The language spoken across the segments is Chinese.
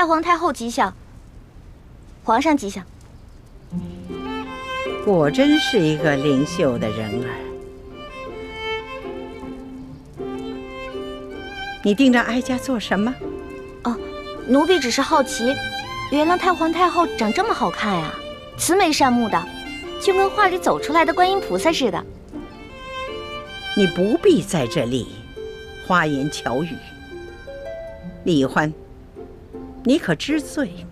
太皇太后吉祥，皇上吉祥。果真是一个灵秀的人儿。你盯着哀家做什么？哦，奴婢只是好奇，原来太皇太后长这么好看呀，慈眉善目的，就跟画里走出来的观音菩萨似的。你不必在这里花言巧语。李欢，你可知罪？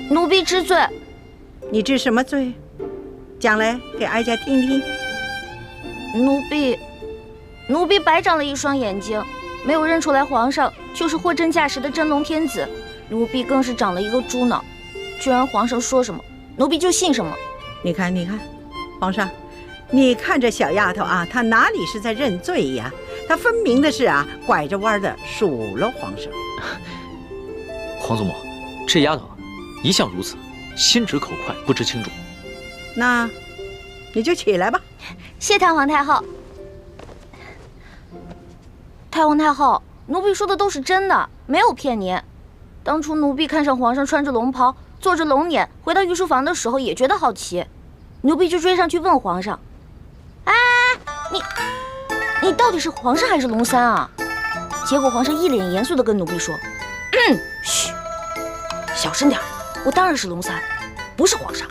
奴婢知罪。你知什么罪？讲来给哀家听听。奴婢白长了一双眼睛，没有认出来皇上就是货真价实的真龙天子。奴婢更是长了一个猪脑，居然皇上说什么，奴婢就信什么。你看，皇上，你看这小丫头啊，她哪里是在认罪呀？她分明的是拐着弯的数落皇上。皇祖母，这丫头一向如此，心直口快，不知轻重。那你就起来吧。谢太皇太后。太皇太后，奴婢说的都是真的，没有骗您。当初奴婢看上皇上穿着龙袍，坐着龙辇回到御书房的时候，也觉得好奇，奴婢就追上去问皇上：“哎，你到底是皇上还是龙三啊？”结果皇上一脸严肃地跟奴婢说：“嘘，小声点，我当然是龙三，不是皇上。”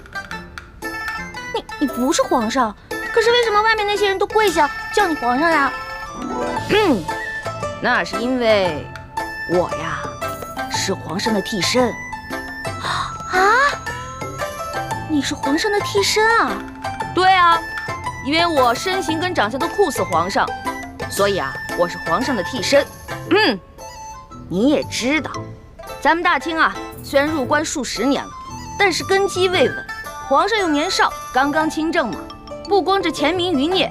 你不是皇上，可是为什么外面那些人都跪下叫你皇上呀？那是因为我呀是皇上的替身。你是皇上的替身啊？对啊，因为我身形跟长相都酷似皇上，所以我是皇上的替身。你也知道，咱们大清虽然入关数十年了，但是根基未稳，皇上又年少，刚刚亲政嘛。不光这前明余孽，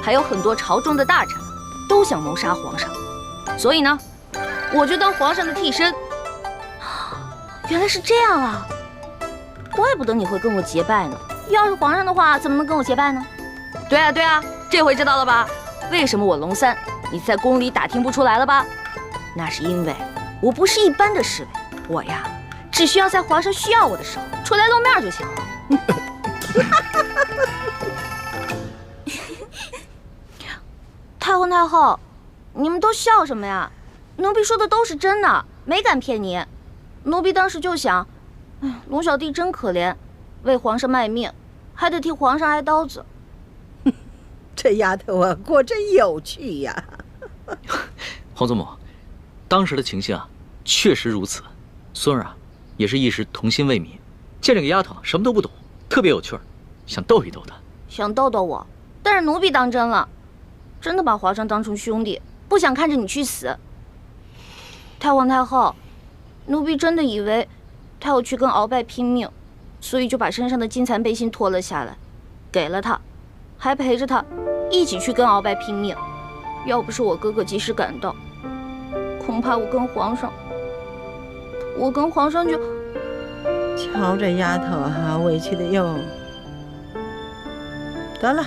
还有很多朝中的大臣都想谋杀皇上，所以呢，我就当皇上的替身。原来是这样啊，怪不得你会跟我结拜呢。要是皇上的话，怎么能跟我结拜呢？对啊，这回知道了吧？为什么我龙三你在宫里打听不出来了吧？那是因为我不是一般的侍卫，我呀只需要在皇上需要我的时候出来露面就行了。太皇太后，你们都笑什么呀？奴婢说的都是真的，没敢骗你。奴婢当时就想，龙小弟真可怜，为皇上卖命，还得替皇上挨刀子。这丫头果真有趣呀。皇祖母，当时的情形确实如此。孙儿也是一时童心未泯，见这个丫头什么都不懂，特别有趣儿，想逗一逗她。想逗逗我，但是奴婢当真了，真的把皇上当成兄弟，不想看着你去死。太皇太后，奴婢真的以为他要去跟鳌拜拼命，所以就把身上的金蚕背心脱了下来，给了他，还陪着他一起去跟鳌拜拼命。要不是我哥哥及时赶到，恐怕我跟皇上就……瞧这丫头委屈的哟。得了，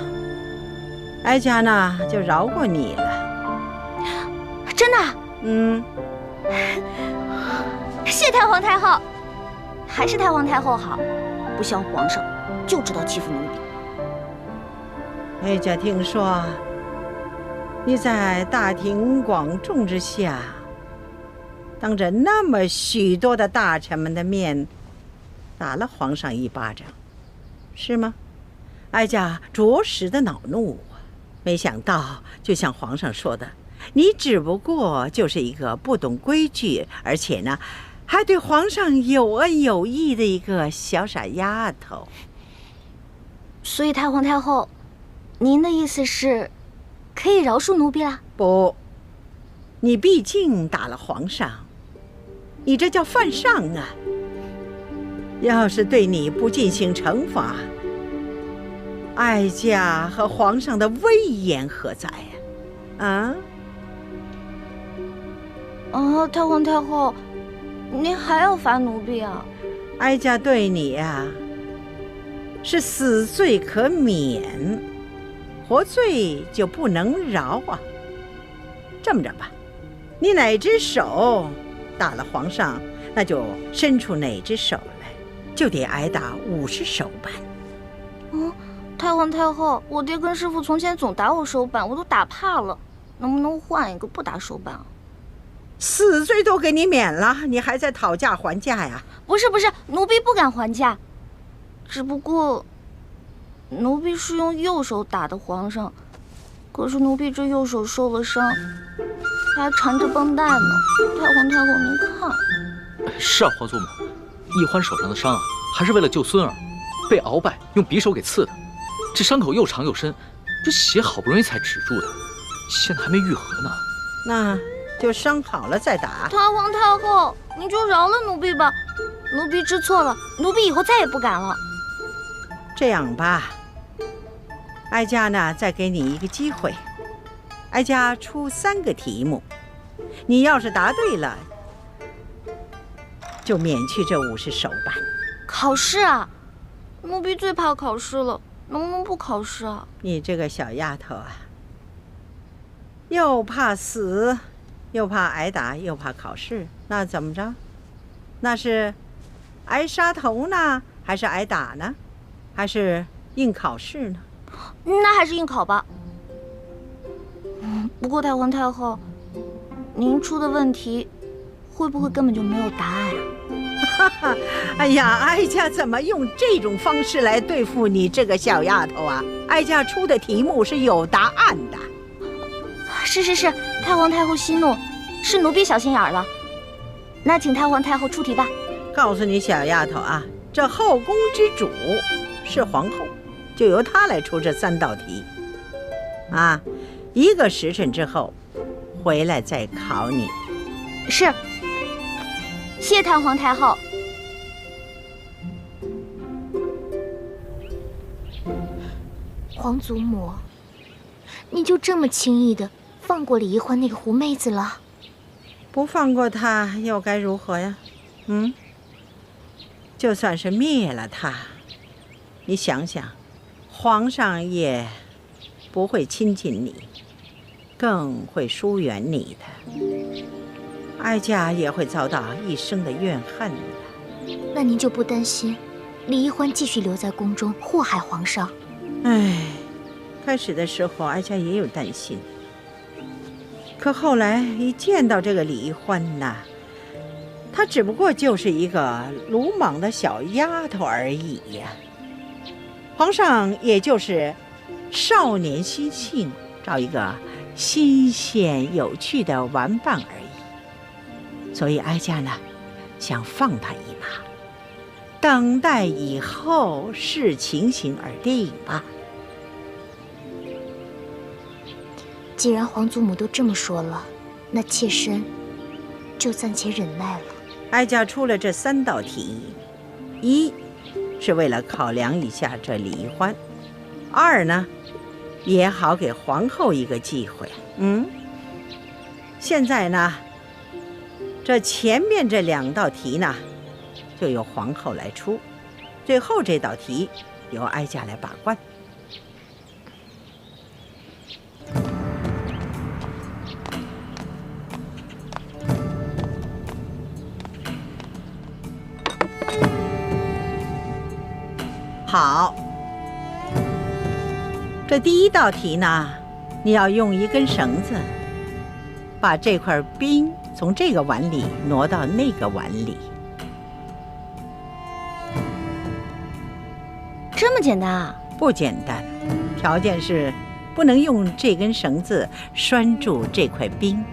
哀家呢就饶过你了。真的？谢太皇太后，还是太皇太后好，不像皇上就知道欺负奴婢。哀家听说你在大庭广众之下，当着那么许多的大臣们的面，打了皇上一巴掌，是吗？哀家着实的恼怒没想到就像皇上说的，你只不过就是一个不懂规矩，而且呢还对皇上有恩有义的一个小傻丫头。所以太皇太后，您的意思是可以饶恕奴婢啦？不，你毕竟打了皇上，你这叫犯上啊。要是对你不进行惩罚，哀家和皇上的威严何在呀？太皇太后，您还要罚奴婢啊？哀家对你是死罪可免，活罪就不能饶啊。这么着吧，你哪只手打了皇上，那就伸出哪只手来，就得挨打50手板。太皇太后，我爹跟师傅从前总打我手板，我都打怕了，能不能换一个不打手板啊？死罪都给你免了，你还在讨价还价呀？不是，奴婢不敢还价，只不过奴婢是用右手打的皇上，可是奴婢这右手受了伤，还缠着绷带呢。太皇太后，您看。是啊，皇祖母，奕欢手上的伤啊，还是为了救孙儿，被鳌拜用匕首给刺的。这伤口又长又深，这血好不容易才止住的，现在还没愈合呢。那就伤好了再打。太皇太后，您就饶了奴婢吧，奴婢知错了，奴婢以后再也不敢了。这样吧，哀家呢再给你一个机会，哀家出3个题目，你要是答对了，就免去这50手板。考试啊？奴婢最怕考试了，能不能不考试啊？你这个小丫头啊，又怕死，又怕挨打，又怕考试，那怎么着？那是挨杀头呢，还是挨打呢？还是硬考试呢？那还是硬考吧。不过太皇太后，您出的问题会不会根本就没有答案啊？哎呀，哀家怎么用这种方式来对付你这个小丫头啊？哀家出的题目是有答案的。是，太皇太后息怒，是奴婢小心眼儿了。那请太皇太后出题吧。告诉你小丫头啊，这后宫之主是皇后，就由她来出这3道题。啊，1个时辰之后回来再考你。是，谢太皇太后。皇祖母，你就这么轻易的放过李奕欢那个狐妹子了？不放过她又该如何呀？就算是灭了她，你想想，皇上也不会亲近你，更会疏远你的，哀家也会遭到一生的怨恨的。那您就不担心李奕欢继续留在宫中祸害皇上？唉，开始的时候哀家也有担心，可后来一见到这个李奕欢呐，她只不过就是一个鲁莽的小丫头而已呀。皇上也就是少年心性，找一个新鲜有趣的玩伴而已。所以哀家呢，想放他一马，等待以后视情形而定吧。既然皇祖母都这么说了，那妾身就暂且忍耐了。哀家出了这3道题，一是为了考量一下这李奕欢，2呢也好给皇后一个机会。现在呢，这前面这2道题呢就由皇后来出，最后这道题由哀家来把关。好，这第1道题呢，你要用一根绳子把这块冰从这个碗里挪到那个碗里。这么简单啊？不简单，条件是不能用这根绳子拴住这块冰。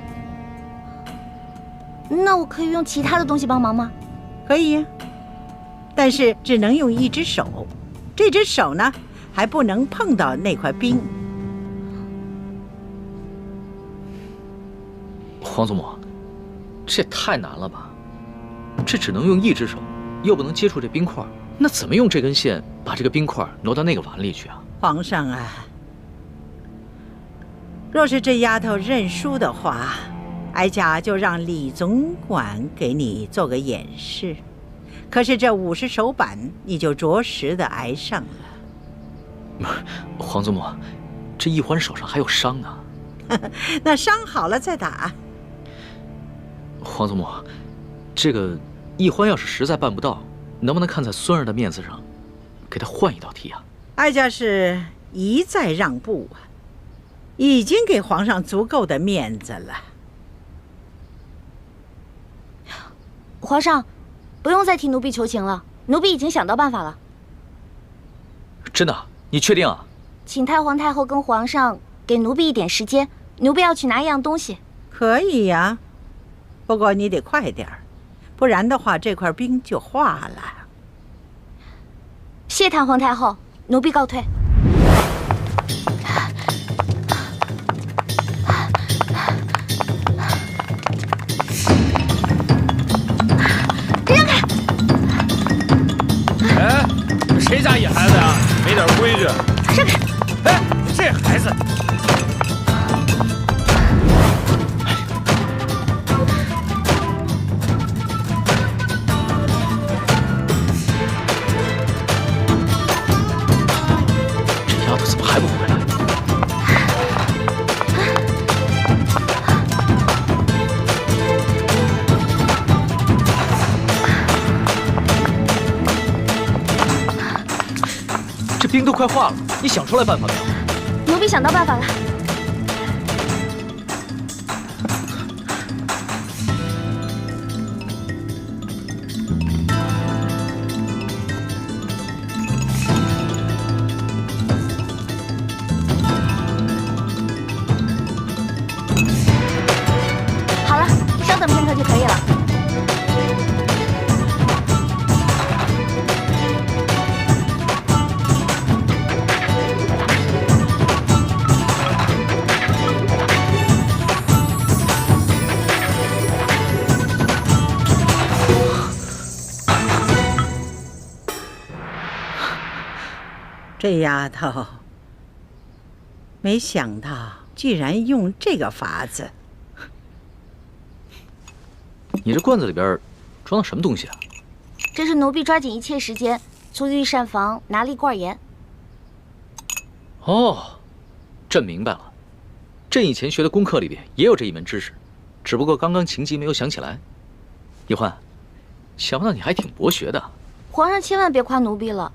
那我可以用其他的东西帮忙吗？可以呀，但是只能用1只手，这只手呢还不能碰到那块冰。皇祖母，这也太难了吧？这只能用1只手，又不能接触这冰块，那怎么用这根线把这个冰块挪到那个碗里去啊？皇上啊，若是这丫头认输的话，哀家就让李总管给你做个演示。可是这50手板你就着实的挨上了。皇祖母，这奕欢手上还有伤呢。那伤好了再打。皇祖母，这个奕欢要是实在办不到，能不能看在孙儿的面子上，给他换一道题啊？哀家是一再让步啊，已经给皇上足够的面子了。皇上，不用再替奴婢求情了，奴婢已经想到办法了。真的？你确定啊？请太皇太后跟皇上给奴婢一点时间，奴婢要去拿一样东西。可以呀，不过你得快点儿，不然的话这块冰就化了。谢太皇太后，奴婢告退。让开！哎，谁家野孩子呀？没点规矩！让开！哎，这孩子。丫头怎么还不回来？这冰都快化了，你想出来办法没有？奴婢想到办法了。好了，稍等片刻就可以了。这丫头，没想到居然用这个法子。你这罐子里边装的什么东西啊？这是奴婢抓紧一切时间从御膳房拿了一罐盐。哦，朕明白了。朕以前学的功课里边也有这一门知识，只不过刚刚情急没有想起来。奕欢，想不到你还挺博学的。皇上千万别夸奴婢了。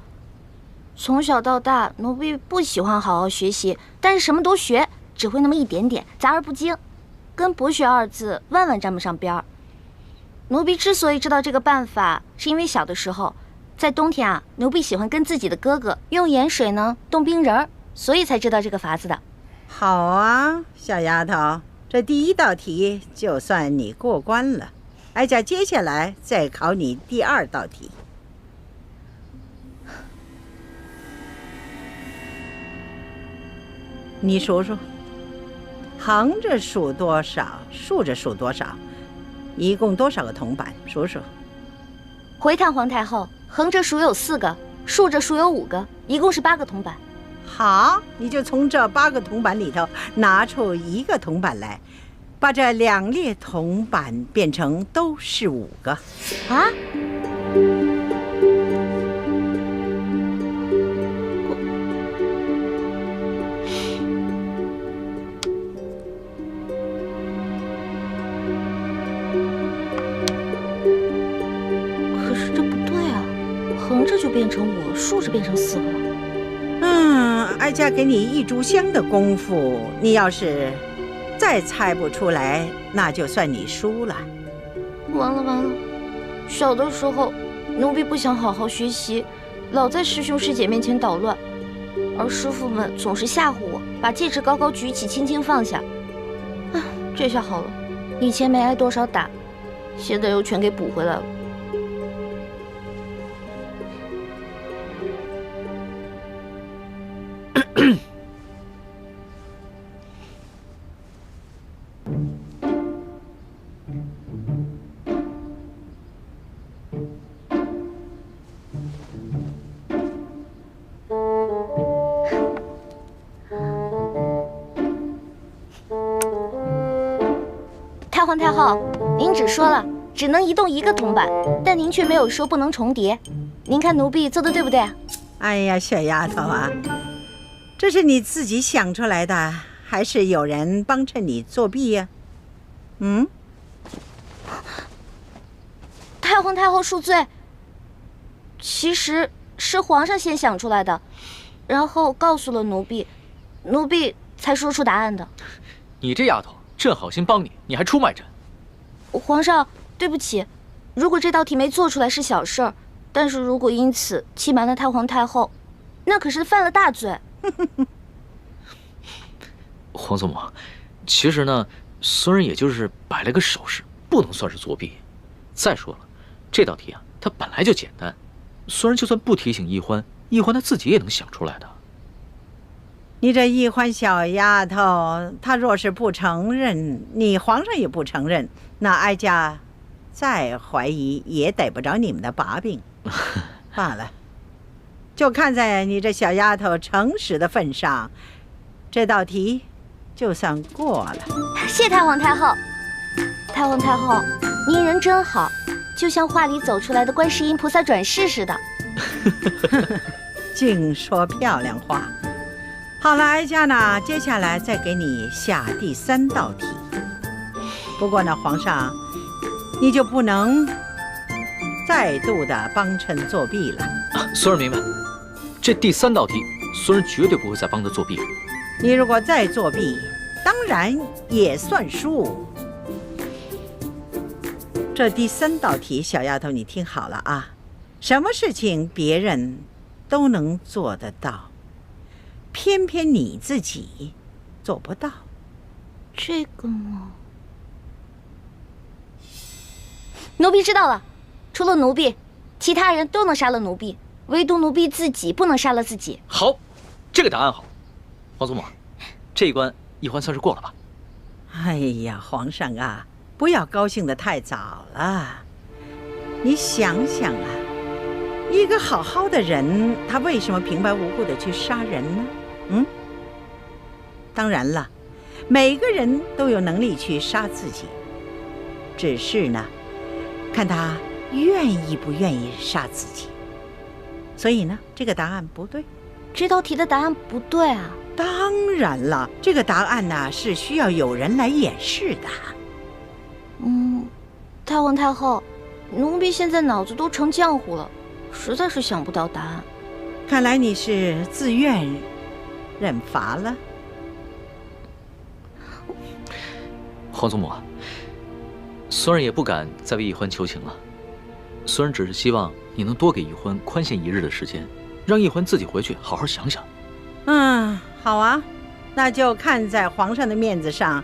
从小到大，奴婢不喜欢好好学习，但是什么都学，只会那么一点点，杂而不精，跟博学二字万万沾不上边儿。奴婢之所以知道这个办法，是因为小的时候，在冬天啊，奴婢喜欢跟自己的哥哥用盐水呢冻冰人儿，所以才知道这个法子的。好啊，小丫头，这第一道题就算你过关了。哀家接下来再考你第二道题。你数数，横着数多少，竖着数多少，一共多少个铜板？数数。回太皇太后，横着数有4个，竖着数有5个，一共是8个铜板。好，你就从这8个铜板里头拿出1个铜板来，把这2列铜板变成都是5个。啊？可是这不对啊，横着就变成5，竖着变成4个了。哀家给你1炷香的功夫，你要是再猜不出来，那就算你输了。完了完了！小的时候，奴婢不想好好学习，老在师兄师姐面前捣乱，而师傅们总是吓唬我，把戒指高高举起，轻轻放下。啊，这下好了，以前没挨多少打，现在又全给补回来了。太皇太后，您只说了只能移动1个铜板，但您却没有说不能重叠。您看奴婢做的对不对？哎呀，小丫头啊，这是你自己想出来的，还是有人帮衬你作弊呀？嗯？皇太后恕罪。其实是皇上先想出来的，然后告诉了奴婢，奴婢才说出答案的。你这丫头，朕好心帮你，你还出卖朕。皇上，对不起，如果这道题没做出来是小事儿，但是如果因此欺瞒了太皇太后，那可是犯了大罪。皇祖母，其实呢，孙人也就是摆了个手势，不能算是作弊。再说了，这道题啊，它本来就简单，孙人就算不提醒易欢，易欢他自己也能想出来的。你这易欢小丫头，她若是不承认，你皇上也不承认，那哀家再怀疑也逮不着你们的把柄。罢了，就看在你这小丫头诚实的份上，这道题就算过了。谢太皇太后。太皇太后，您人真好，就像画里走出来的观世音菩萨转世似的。净说漂亮话。好了，哀家呢，接下来再给你下第3道题。不过呢，皇上，你就不能再度的帮衬作弊了。孙儿明白，这第3道题，孙儿绝对不会再帮他作弊了。你如果再作弊，当然也算输。这第3道题，小丫头，你听好了啊，什么事情别人都能做得到，偏偏你自己做不到。这个嘛，奴婢知道了。除了奴婢，其他人都能杀了奴婢，唯独奴婢自己不能杀了自己。好，这个答案好。皇祖母，这一关易欢算是过了吧？哎呀，皇上啊，不要高兴得太早了。你想想啊，一个好好的人，他为什么平白无故的去杀人呢？当然了，每个人都有能力去杀自己，只是呢，看他愿意不愿意杀自己。所以呢，这个答案不对。这道题的答案不对啊？当然了，这个答案呢是需要有人来演示的。太皇太后，奴婢现在脑子都成浆糊了，实在是想不到答案。看来你是自愿认罚了。皇祖母，孙儿也不敢再为易欢求情了。孙儿只是希望你能多给易欢宽限1日的时间，让易欢自己回去好好想想。好啊，那就看在皇上的面子上，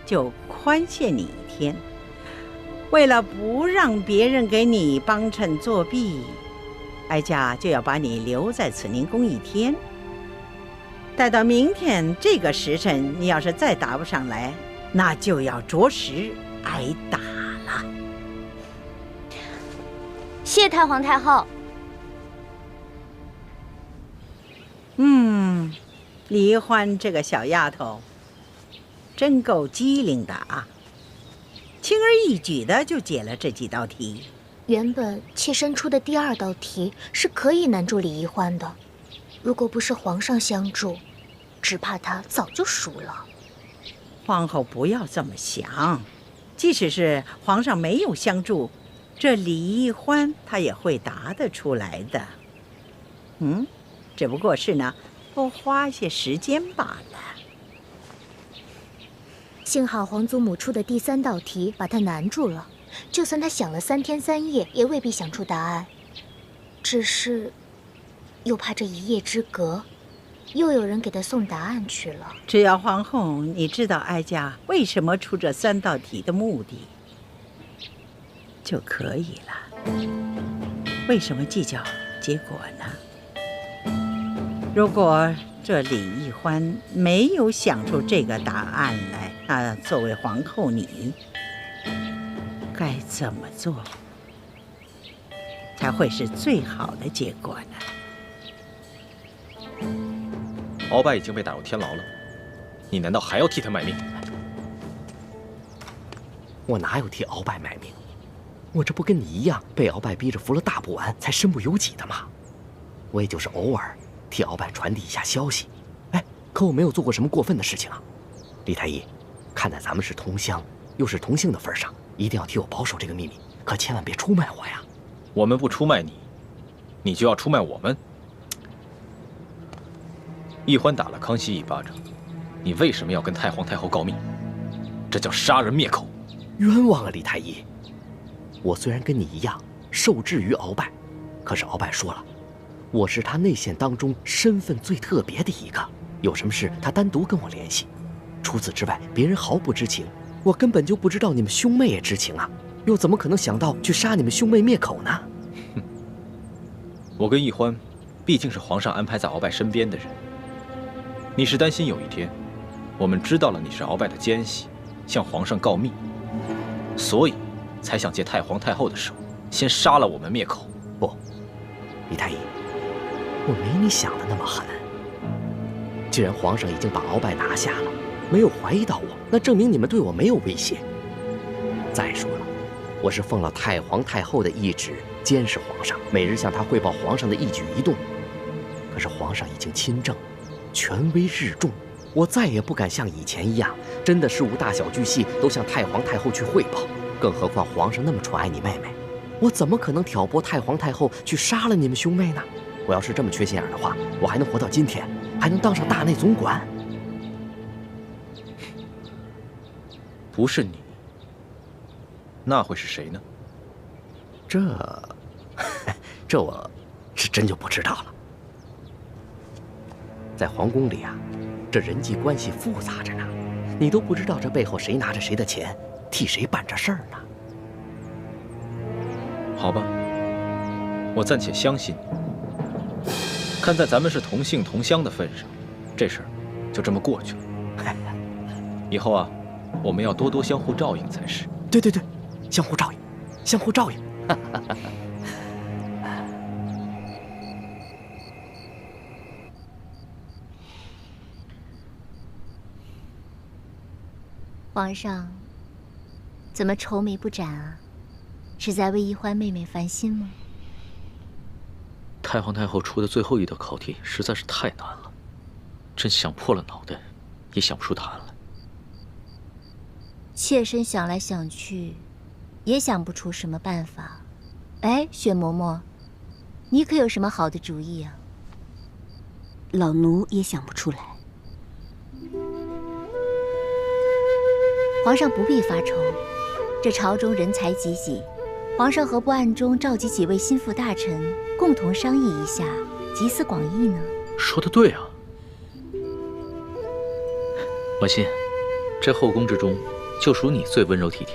就宽限你1天。为了不让别人给你帮衬作弊，哀家就要把你留在慈宁宫1天。待到明天这个时辰，你要是再答不上来，那就要着实挨打了。谢太皇太后。李欢这个小丫头真够机灵的啊，轻而易举的就解了这几道题。原本妾身出的第2道题是可以难住李易欢的，如果不是皇上相助，只怕他早就输了。皇后不要这么想，即使是皇上没有相助，这李易欢他也会答得出来的。只不过是呢，多花些时间罢了。幸好皇祖母出的第3道题把他难住了，就算他想了3天3夜，也未必想出答案。只是，又怕这一夜之隔，又有人给他送答案去了。只要皇后你知道哀家为什么出这3道题的目的，就可以了。为什么计较结果呢？如果这李易欢没有想出这个答案来，那作为皇后你该怎么做才会是最好的结果呢？鳌拜已经被打入天牢了，你难道还要替他卖命？我哪有替鳌拜卖命？我这不跟你一样被鳌拜逼着服了大补丸才身不由己的吗？我也就是偶尔替鳌拜传递一下消息，可我没有做过什么过分的事情啊。李太医，看在咱们是同乡又是同姓的份上，一定要替我保守这个秘密，可千万别出卖我呀！我们不出卖你，你就要出卖我们。奕欢打了康熙一巴掌，你为什么要跟太皇太后告密？这叫杀人灭口！冤枉啊，李太医！我虽然跟你一样受制于鳌拜，可是鳌拜说了，我是他内线当中身份最特别的一个，有什么事他单独跟我联系。除此之外，别人毫不知情。我根本就不知道你们兄妹也知情啊，又怎么可能想到去杀你们兄妹灭口呢？我跟奕欢，毕竟是皇上安排在鳌拜身边的人。你是担心有一天，我们知道了你是鳌拜的奸细，向皇上告密，所以才想借太皇太后的手，先杀了我们灭口。不，李太医，我没你想的那么狠。既然皇上已经把鳌拜拿下了，没有怀疑到我，那证明你们对我没有威胁。再说了，我是奉了太皇太后的懿旨，监视皇上，每日向他汇报皇上的一举一动。可是皇上已经亲政，权威日重，我再也不敢像以前一样，真的事无大小巨细都向太皇太后去汇报。更何况皇上那么宠爱你妹妹，我怎么可能挑拨太皇太后去杀了你们兄妹呢？我要是这么缺心眼的话，我还能活到今天，还能当上大内总管？不是你，那会是谁呢？这我是真就不知道了。在皇宫里啊，这人际关系复杂着呢，你都不知道这背后谁拿着谁的钱，替谁办着事儿呢。好吧，我暂且相信你。看在咱们是同姓同乡的份上，这事儿就这么过去了。以后啊，我们要多多相互照应才是。对，相互照应，相互照应。皇上，怎么愁眉不展啊？是在为奕欢妹妹烦心吗？太皇太后出的最后一道考题实在是太难了，真想破了脑袋也想不出答案来。妾身想来想去，也想不出什么办法。哎，雪嬷嬷，你可有什么好的主意啊？老奴也想不出来。皇上不必发愁，这朝中人才济济，皇上何不暗中召集几位心腹大臣，共同商议一下，集思广益呢？说得对啊，婉心，这后宫之中，就属你最温柔体贴。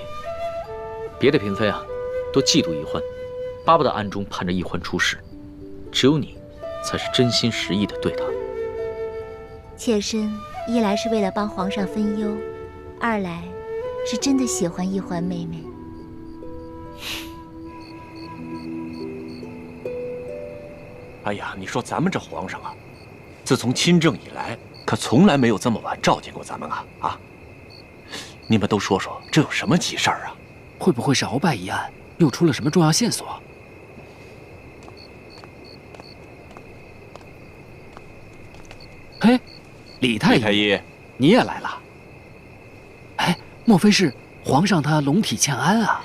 别的嫔妃啊，都嫉妒奕欢，巴不得暗中盼着奕欢出事，只有你，才是真心实意的对他。妾身一来是为了帮皇上分忧，二来是真的喜欢奕欢妹妹。哎呀，你说咱们这皇上啊，自从亲政以来，可从来没有这么晚召见过咱们啊！啊，你们都说说，这有什么急事儿啊？会不会是鳌拜一案又出了什么重要线索？嘿，李太医，你也来了？哎，莫非是皇上他龙体欠安啊？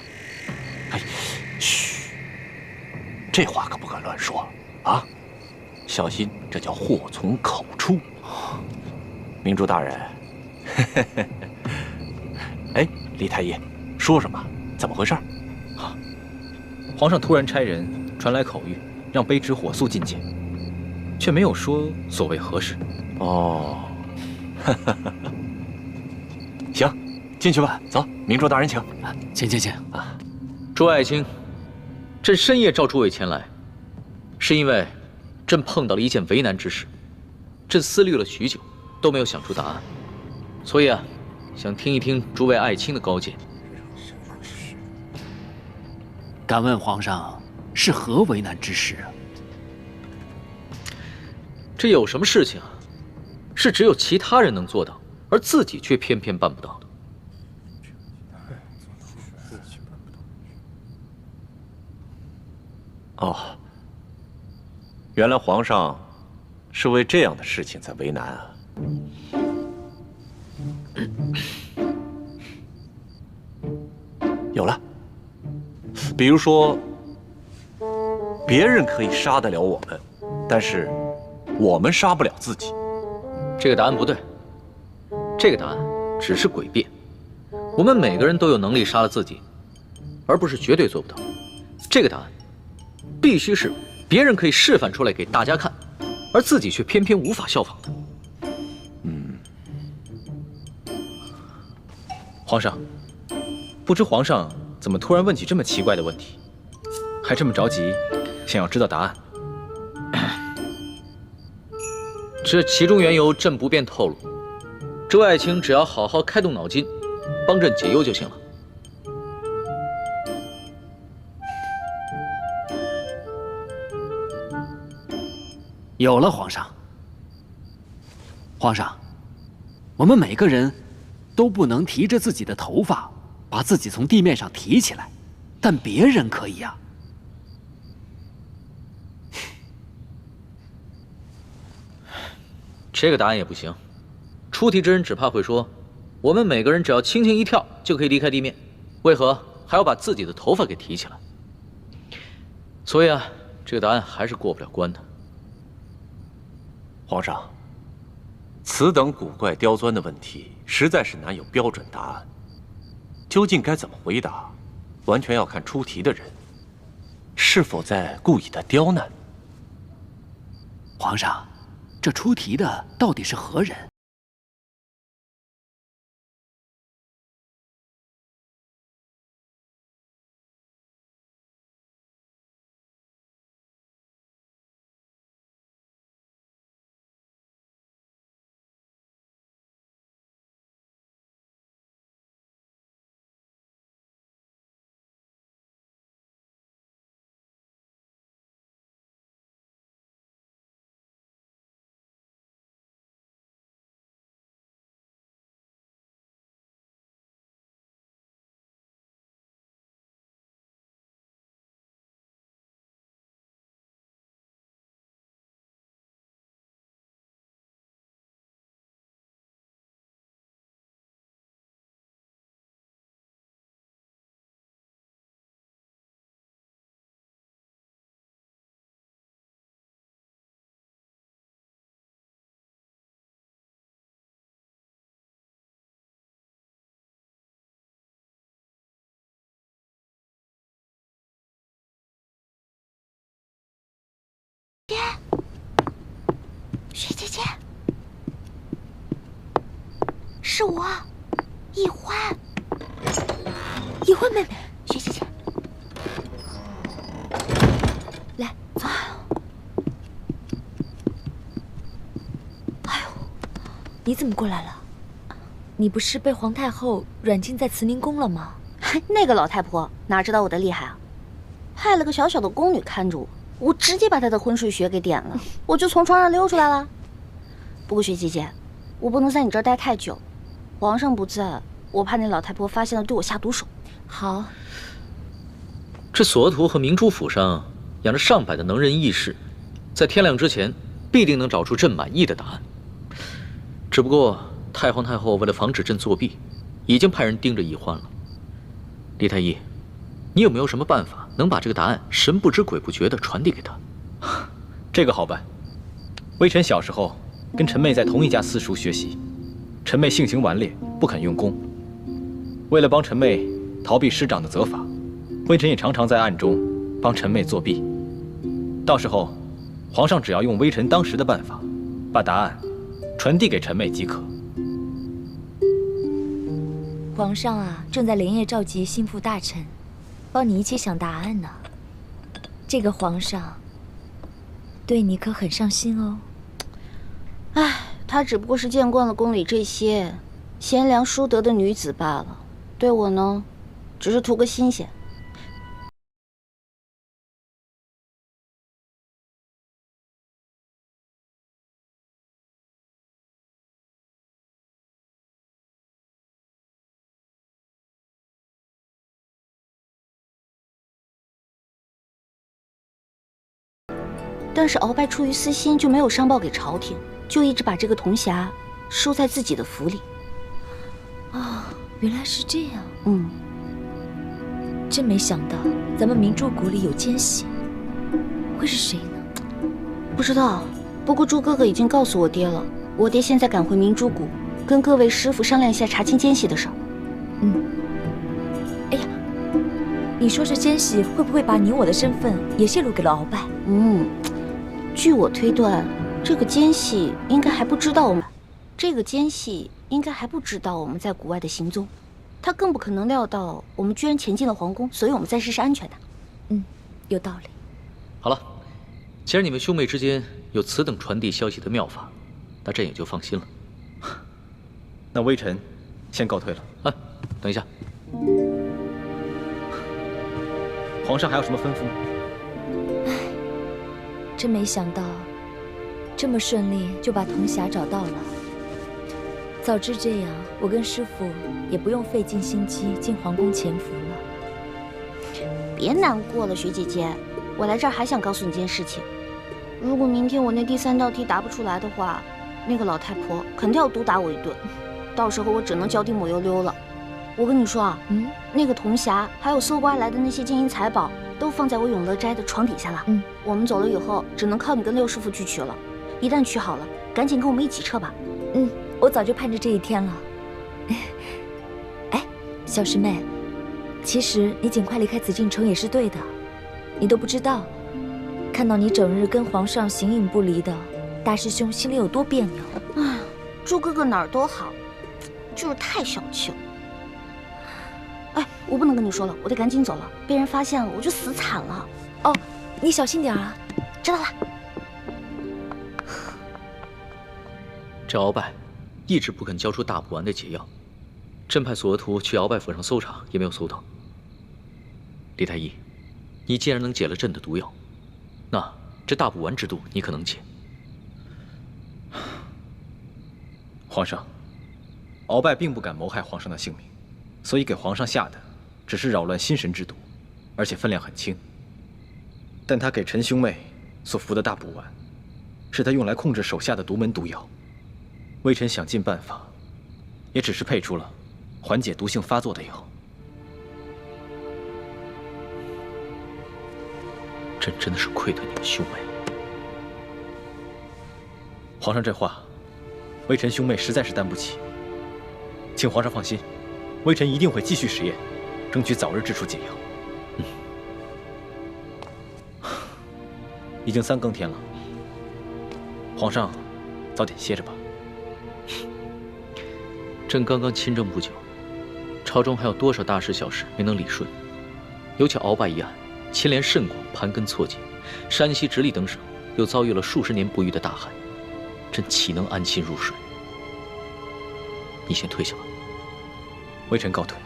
哎，嘘，这话可不可乱说啊！小心，这叫祸从口出。明珠大人，哎，李太医，说什么？怎么回事？啊，皇上突然差人传来口谕，让卑职火速觐见，却没有说所谓何事。哦，行，进去吧。走，明珠大人请。请啊，诸位爱卿，朕深夜召诸位前来，是因为朕碰到了一件为难之事，朕思虑了许久，都没有想出答案，所以啊，想听一听诸位爱卿的高见。敢问皇上，是何为难之事啊？这有什么事情啊？是只有其他人能做到，而自己却偏偏办不到的。哦，原来皇上是为这样的事情在为难啊。有了，比如说，别人可以杀得了我们，但是我们杀不了自己。这个答案不对，这个答案只是诡辩。我们每个人都有能力杀了自己，而不是绝对做不到。这个答案必须是别人可以示范出来给大家看，而自己却偏偏无法效仿的。皇上，不知皇上怎么突然问起这么奇怪的问题，还这么着急，想要知道答案？这其中缘由朕不便透露，周爱卿只要好好开动脑筋，帮朕解忧就行了。有了，皇上。皇上，我们每个人都不能提着自己的头发，把自己从地面上提起来，但别人可以啊。这个答案也不行。出题之人只怕会说，我们每个人只要轻轻一跳就可以离开地面，为何还要把自己的头发给提起来？所以啊，这个答案还是过不了关的。皇上，此等古怪刁钻的问题，实在是难有标准答案。究竟该怎么回答，完全要看出题的人是否在故意的刁难。皇上，这出题的到底是何人？雪姐姐，是我，易欢，易欢妹妹，雪姐姐，来，走。哎呦，你怎么过来了？你不是被皇太后软禁在慈宁宫了吗？那个老太婆哪知道我的厉害啊，派了个小小的宫女看着我。我直接把她的昏睡穴给点了，我就从床上溜出来了。不过雪姐姐，我不能在你这儿待太久，皇上不在，我怕那老太婆发现了对我下毒手。好，这索额图和明珠府上养着上百的能人异士，在天亮之前必定能找出朕满意的答案。只不过太皇太后为了防止朕作弊，已经派人盯着易欢了。李太医，你有没有什么办法能把这个答案神不知鬼不觉地传递给他？这个好办。微臣小时候跟陈妹在同一家私塾学习，陈妹性情顽劣，不肯用功。为了帮陈妹逃避师长的责罚，微臣也常常在暗中帮陈妹作弊。到时候，皇上只要用微臣当时的办法，把答案传递给陈妹即可。皇上啊，正在连夜召集心腹大臣，帮你一起想答案呢。这个皇上对你可很上心哦。唉，她只不过是见惯了宫里这些贤良淑德的女子罢了，对我呢，只是图个新鲜。但是鳌拜出于私心，就没有上报给朝廷，就一直把这个铜匣收在自己的府里。哦，原来是这样。真没想到咱们明珠谷里有奸细，会是谁呢？不知道，不过朱哥哥已经告诉我爹了，我爹现在赶回明珠谷，跟各位师傅商量一下查清奸细的事儿。哎呀，你说这奸细会不会把你我的身份也泄露给了鳌拜？据我推断，这个奸细应该还不知道我们在谷外的行踪，他更不可能料到我们居然潜进了皇宫，所以我们暂时是安全的。有道理。好了，既然你们兄妹之间有此等传递消息的妙法，那朕也就放心了。那微臣先告退了。等一下，皇上还有什么吩咐吗？真没想到，这么顺利就把铜匣找到了。早知这样，我跟师父也不用费尽心机进皇宫潜伏了。别难过了，学姐姐，我来这儿还想告诉你件事情。如果明天我那第3道题答不出来的话，那个老太婆肯定要毒打我一顿，到时候我只能脚底抹油溜了。我跟你说啊，那个铜匣还有搜刮来的那些金银财宝，都放在我永乐斋的床底下了。我们走了以后，只能靠你跟六师傅去取了。一旦取好了，赶紧跟我们一起撤吧。我早就盼着这一天了。哎，小师妹，其实你尽快离开紫禁城也是对的。你都不知道，看到你整日跟皇上形影不离的，大师兄心里有多别扭。朱哥哥哪儿都好，就是太小气了。哎，我不能跟你说了，我得赶紧走了，被人发现了我就死惨了。哦，你小心点啊。知道了。这鳌拜一直不肯交出大补丸的解药，朕派索额图去鳌拜府上搜查，也没有搜到。李太医，你既然能解了朕的毒药，那这大补丸之毒你可能解。皇上，鳌拜并不敢谋害皇上的性命，所以给皇上下的只是扰乱心神之毒，而且分量很轻。但他给陈兄妹所服的大补丸，是他用来控制手下的独门毒药。微臣想尽办法，也只是配出了缓解毒性发作的药。朕真的是愧对你们兄妹。皇上这话，微臣兄妹实在是担不起。请皇上放心，微臣一定会继续实验，争取早日制出解药。已经3更天了，皇上早点歇着吧。朕刚刚亲政不久，朝中还有多少大事小事没能理顺？尤其鳌拜一案，牵连甚广，盘根错节，山西直隶等省又遭遇了数十年不遇的大旱，朕岂能安心入睡？你先退下吧。微臣告退。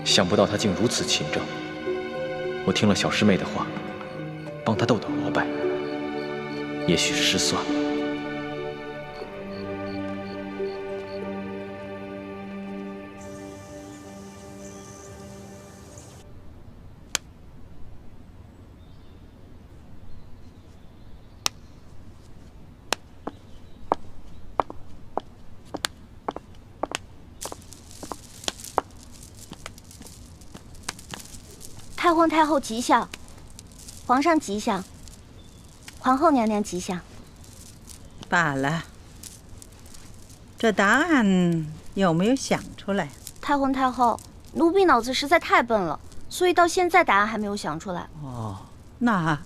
想不到他竟如此勤政。我听了小师妹的话，帮他斗倒鳌拜，也许失算了。太皇太后吉祥，皇上吉祥，皇后娘娘吉祥。罢了，这答案有没有想出来？太皇太后，奴婢脑子实在太笨了，所以到现在答案还没有想出来。哦，那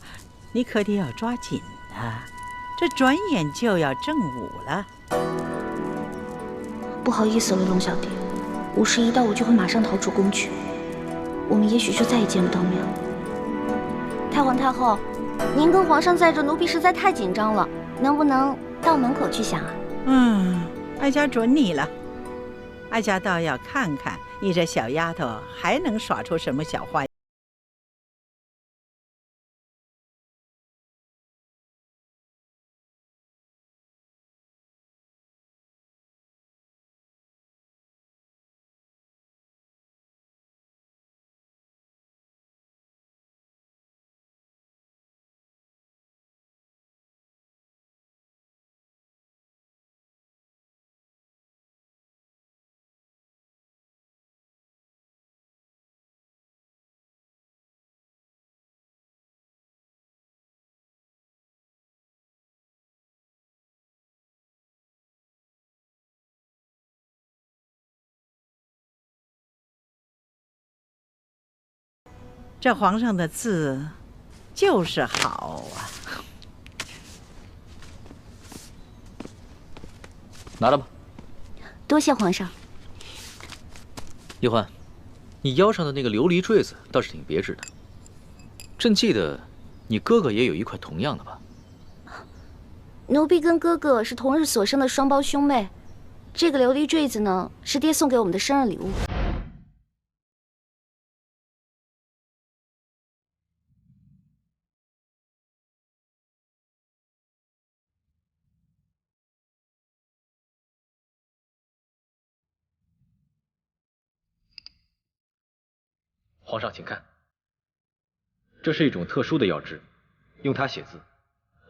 你可得要抓紧啊，这转眼就要正午了。不好意思了，龙小弟，5时一到，我就会马上逃出宫去。我们也许就再也见不到面了。太皇太后，您跟皇上在这，奴婢实在太紧张了，能不能到门口去想啊？哀家准你了。哀家倒要看看你这小丫头还能耍出什么小花样。这皇上的字就是好啊！拿了吧。多谢皇上。易欢，你腰上的那个琉璃坠子倒是挺别致的。朕记得你哥哥也有一块同样的吧？奴婢跟哥哥是同日所生的双胞兄妹，这个琉璃坠子呢，是爹送给我们的生日礼物。皇上，请看，这是一种特殊的药汁，用它写字，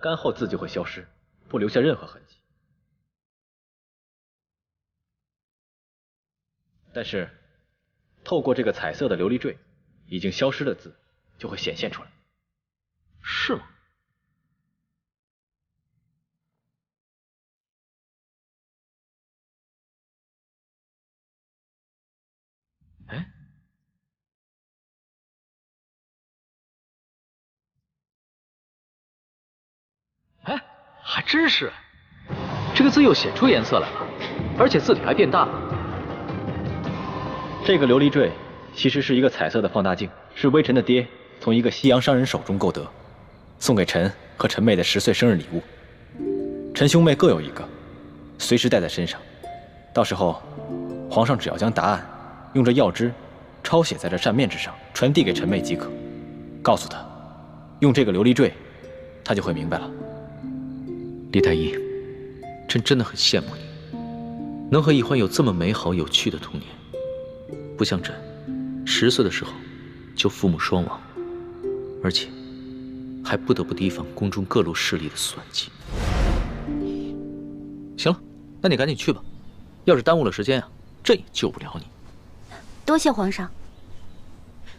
干后字就会消失，不留下任何痕迹。但是，透过这个彩色的琉璃坠，已经消失的字就会显现出来。是吗？哎。哎，还真是，这个字又显出颜色来了，而且字体还变大了。这个琉璃坠其实是一个彩色的放大镜，是微臣的爹从一个西洋商人手中购得，送给臣和臣妹的10岁生日礼物。臣兄妹各有一个，随时带在身上。到时候，皇上只要将答案用这药汁抄写在这扇面之上，传递给臣妹即可。告诉她，用这个琉璃坠，她就会明白了。李太医，朕真的很羡慕你，能和易欢有这么美好有趣的童年。不像朕，10岁的时候就父母双亡，而且还不得不提防宫中各路势力的算计。行了，那你赶紧去吧，要是耽误了时间啊，朕也救不了你。多谢皇上。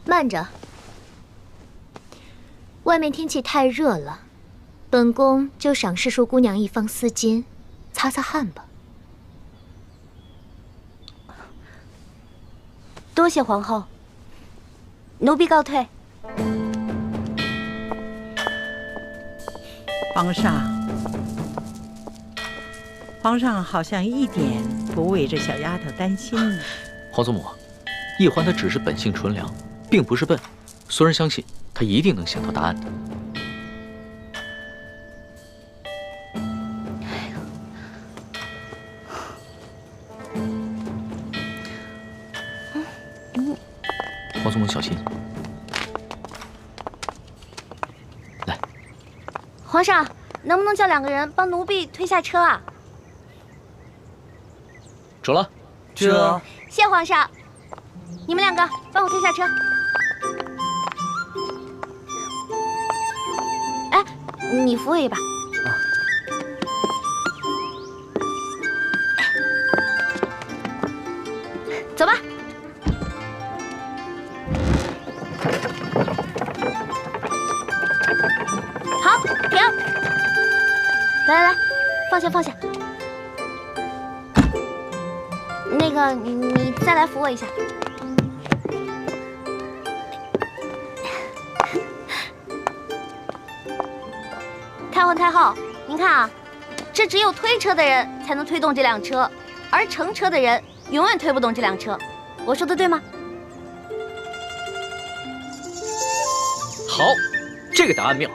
慢着，外面天气太热了，本宫就赏世淑姑娘一方丝巾，擦擦汗吧。多谢皇后，奴婢告退。皇上好像一点不为这小丫头担心呢。皇祖母，易欢她只是本性纯良，并不是笨，孙儿相信她一定能想到答案的。皇祖母小心。来，皇上，能不能叫2个人帮奴婢推下车啊？走了。这，谢皇上，你们2个帮我推下车。哎，你扶我一把。走吧。好，停。来，放下。那个，你再来扶我一下。太皇太后，您看啊，这只有推车的人才能推动这辆车，而乘车的人永远推不动这辆车。我说的对吗？好，这个答案妙。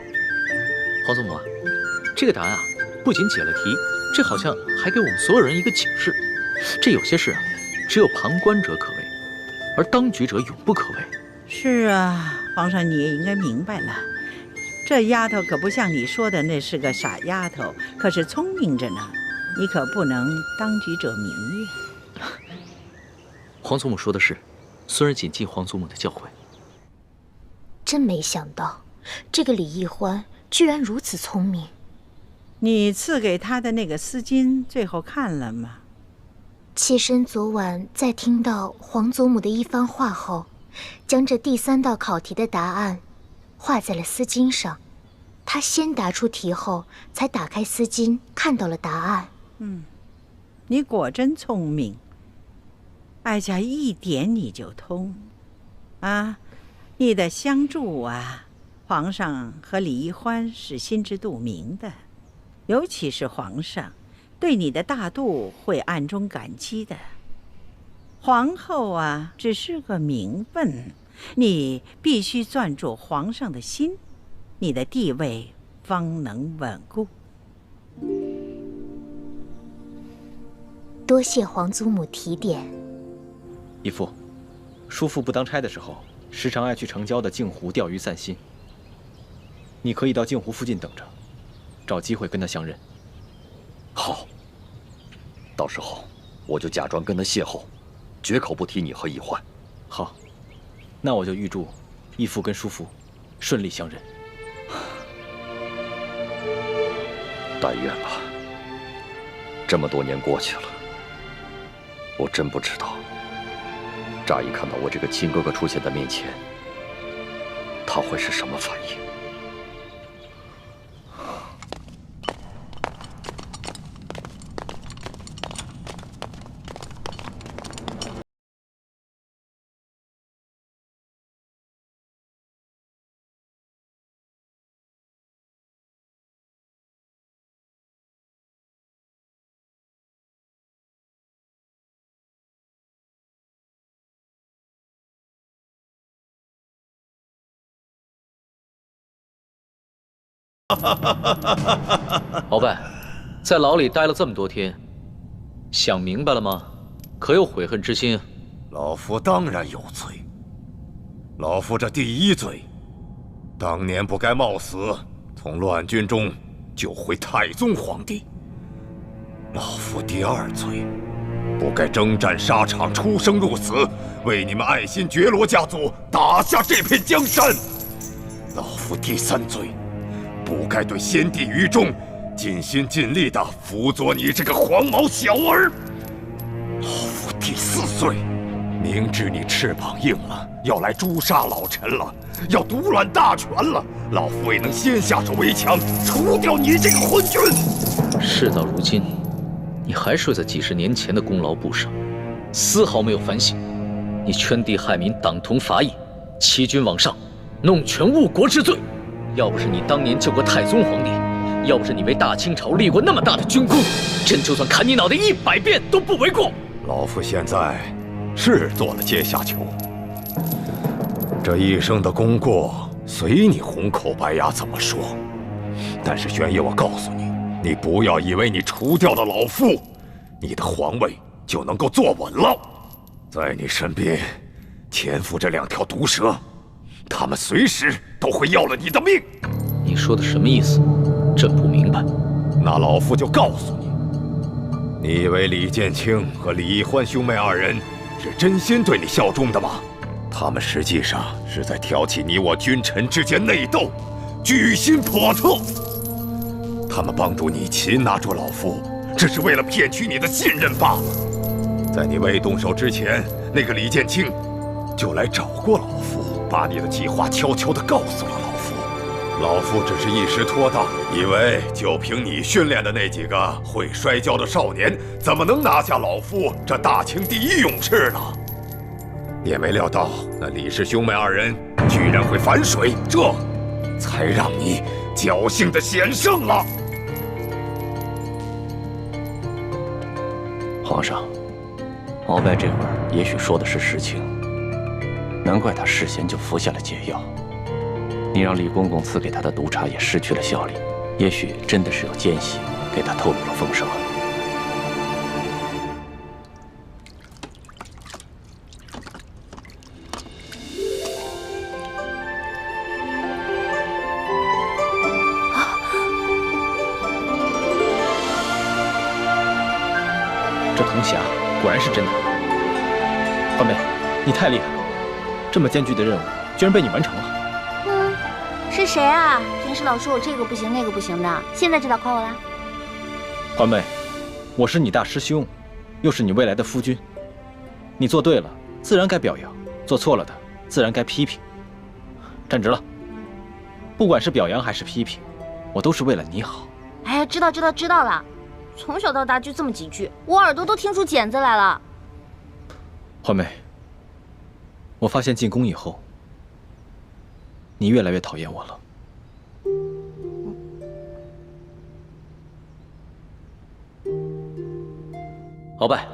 皇祖母啊，这个答案啊，不仅解了题，这好像还给我们所有人一个警示。这有些事啊，只有旁观者可畏，而当局者永不可畏。是啊，皇上你也应该明白了，这丫头可不像你说的那是个傻丫头，可是聪明着呢。你可不能当局者迷呀。皇祖母说的是，孙儿谨记皇祖母的教诲。真没想到，这个李易欢居然如此聪明。你赐给他的那个丝巾，最后看了吗？妾身昨晚在听到皇祖母的一番话后，将这第3道考题的答案画在了丝巾上。他先答出题后，才打开丝巾看到了答案。你果真聪明，哀家一点你就通。啊，你的相助啊，皇上和李易欢是心知肚明的，尤其是皇上，对你的大度会暗中感激的。皇后啊，只是个名分，你必须攥住皇上的心，你的地位方能稳固。多谢皇祖母提点。义父，叔父不当差的时候，时常爱去城郊的镜湖钓鱼散心。你可以到镜湖附近等着，找机会跟他相认。好，到时候我就假装跟他邂逅，绝口不提你和易欢。好，那我就预祝义父跟叔父顺利相认。但愿吧。这么多年过去了，我真不知道，乍一看到我这个亲哥哥出现在面前，他会是什么反应。鳌拜，在牢里待了这么多天，想明白了吗？可有悔恨之心？老夫当然有罪。老夫这第一罪，当年不该冒死从乱军中救回太宗皇帝。老夫第二罪，不该征战沙场，出生入死，为你们爱新觉罗家族打下这片江山。老夫第三罪，不该对先帝于众尽心尽力地辅佐你这个黄毛小儿。老夫第四罪，明知你翅膀硬了，要来诛杀老臣了，要独揽大权了，老夫未能先下手为强，除掉你这个昏君。事到如今，你还睡在几十年前的功劳簿上，丝毫没有反省。你圈地害民，党同伐异，欺君罔上，弄权误国之罪。要不是你当年救过太宗皇帝，要不是你为大清朝立过那么大的军功，朕就算砍你脑袋100遍都不为过。老夫现在是做了阶下囚，这一生的功过随你红口白牙怎么说。但是玄烨，我告诉你，你不要以为你除掉了老夫，你的皇位就能够坐稳了。在你身边潜伏着2条毒蛇，他们随时都会要了你的命。你说的什么意思？朕不明白。那老夫就告诉你，你以为李建清和李易欢兄妹2人是真心对你效忠的吗？他们实际上是在挑起你我君臣之间内斗，居心叵测。他们帮助你擒拿住老夫，只是为了骗取你的信任罢了。在你未动手之前，那个李建清就来找过老夫，把你的计划悄悄地告诉了老夫。老夫只是一时拖大，以为就凭你训练的那几个会摔跤的少年，怎么能拿下老夫这大清第一勇士呢？也没料到那李氏兄妹2人居然会反水，这才让你侥幸的险胜了。皇上，鳌拜这会儿也许说的是实情，难怪他事先就服下了解药。你让李公公赐给他的毒茶也失去了效力，也许真的是有奸细给他透露了风声啊。铜匣果然是真的。欢妹，你太厉害了，这么艰巨的任务居然被你完成了。是谁啊？平时老说我这个不行那个不行的，现在知道夸我啦？欢妹，我是你大师兄，又是你未来的夫君，你做对了，自然该表扬；做错了的，自然该批评。站直了，不管是表扬还是批评，我都是为了你好。哎，知道了，从小到大就这么几句，我耳朵都听出茧子来了。欢妹，我发现进宫以后，你越来越讨厌我了。鳌拜，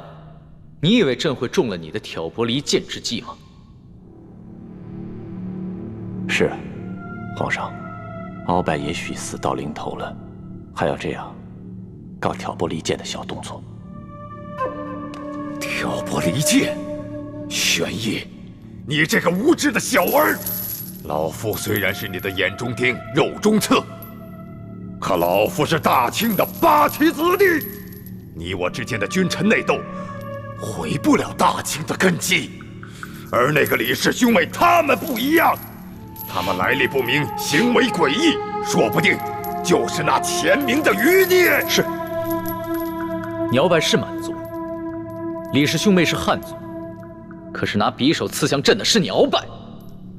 你以为朕会中了你的挑拨离间之计吗？是，皇上，鳌拜也许死到临头了，还要这样搞挑拨离间的小动作。挑拨离间，玄烨，你这个无知的小儿！老夫虽然是你的眼中钉、肉中刺，可老夫是大清的八旗子弟。你我之间的君臣内斗，毁不了大清的根基。而那个李氏兄妹，他们不一样，他们来历不明，行为诡异，说不定就是那前明的余孽。是，你鳌拜是满族，李氏兄妹是汉族，可是拿匕首刺向朕的是你鳌拜，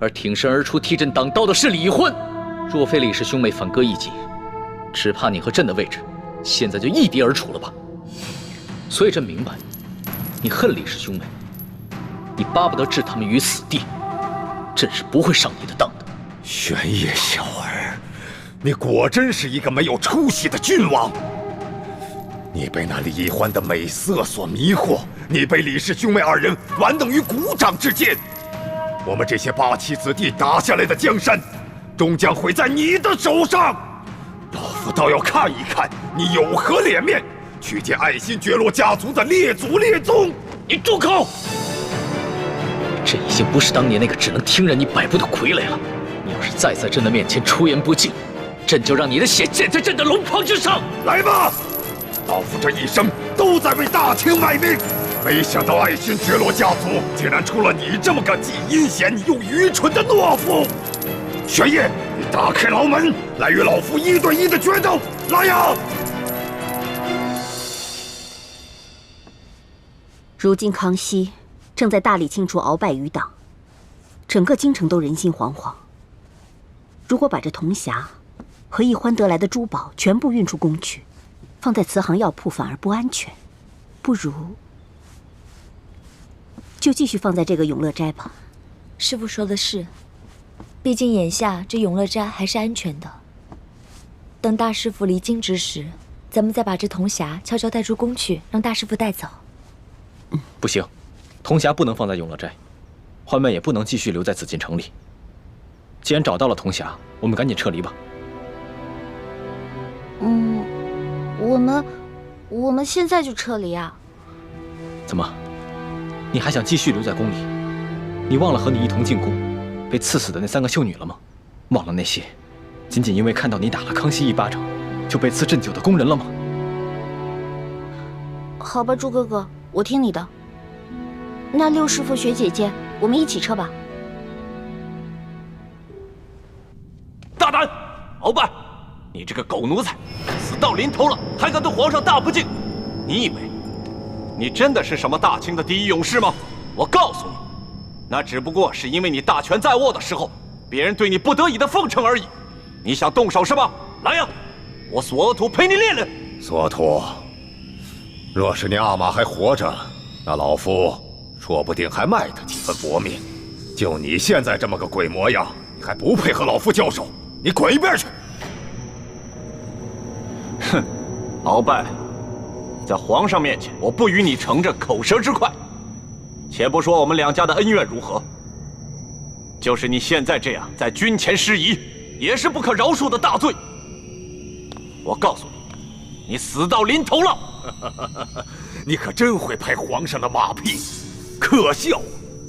而挺身而出替朕挡刀的是李欢。若非李氏兄妹反戈一击，只怕你和朕的位置现在就一敌而处了吧。所以朕明白，你恨李氏兄妹，你巴不得置他们于死地，朕是不会上你的当的。玄烨小儿，你果真是一个没有出息的君王。你被那李欢的美色所迷惑，你被李氏兄妹二人玩弄于股掌之间。我们这些八旗子弟打下来的江山，终将毁在你的手上。老夫倒要看一看你有何脸面去见爱新觉罗家族的列祖列宗！你住口！朕已经不是当年那个只能听任你摆布的傀儡了。你要是再在朕的面前出言不敬，朕就让你的血溅在朕的龙袍之上！来吧，老夫这一生都在为大清卖命，没想到爱新觉罗家族竟然出了你这么个既阴险又愚蠢的懦夫！玄烨，你打开牢门，来与老夫1对1的决斗！来呀！如今康熙正在大力清除鳌拜余党，整个京城都人心惶惶。如果把这铜匣和奕欢得来的珠宝全部运出宫去，放在慈航药铺反而不安全，不如就继续放在这个永乐斋吧。师父说的是，毕竟眼下这永乐斋还是安全的。等大师傅离京之时，咱们再把这铜匣悄悄带出宫去，让大师傅带走。不行，铜匣不能放在永乐斋，欢妹也不能继续留在紫禁城里。既然找到了铜匣，我们赶紧撤离吧。我们现在就撤离啊？怎么，你还想继续留在宫里？你忘了和你一同进宫，被刺死的那3个秀女了吗？忘了那些仅仅因为看到你打了康熙一巴掌，就被赐鸩酒的宫人了吗？好吧，朱哥哥，我听你的。那六师傅、学姐姐，我们一起撤吧。大胆，鳌拜，你这个狗奴才，死到临头了还敢对皇上大不敬！你以为你真的是什么大清的第一勇士吗？我告诉你，那只不过是因为你大权在握的时候，别人对你不得已的奉承而已。你想动手是吧？来呀，我索额图陪你练练。索图，若是你阿玛还活着，那老夫说不定还卖他几分薄命。就你现在这么个鬼模样，你还不配和老夫交手，你滚一边去！哼，鳌拜，在皇上面前，我不与你乘着口舌之快。且不说我们两家的恩怨如何，就是你现在这样在军前失仪，也是不可饶恕的大罪。我告诉你，你死到临头了！你可真会拍皇上的马屁，可笑！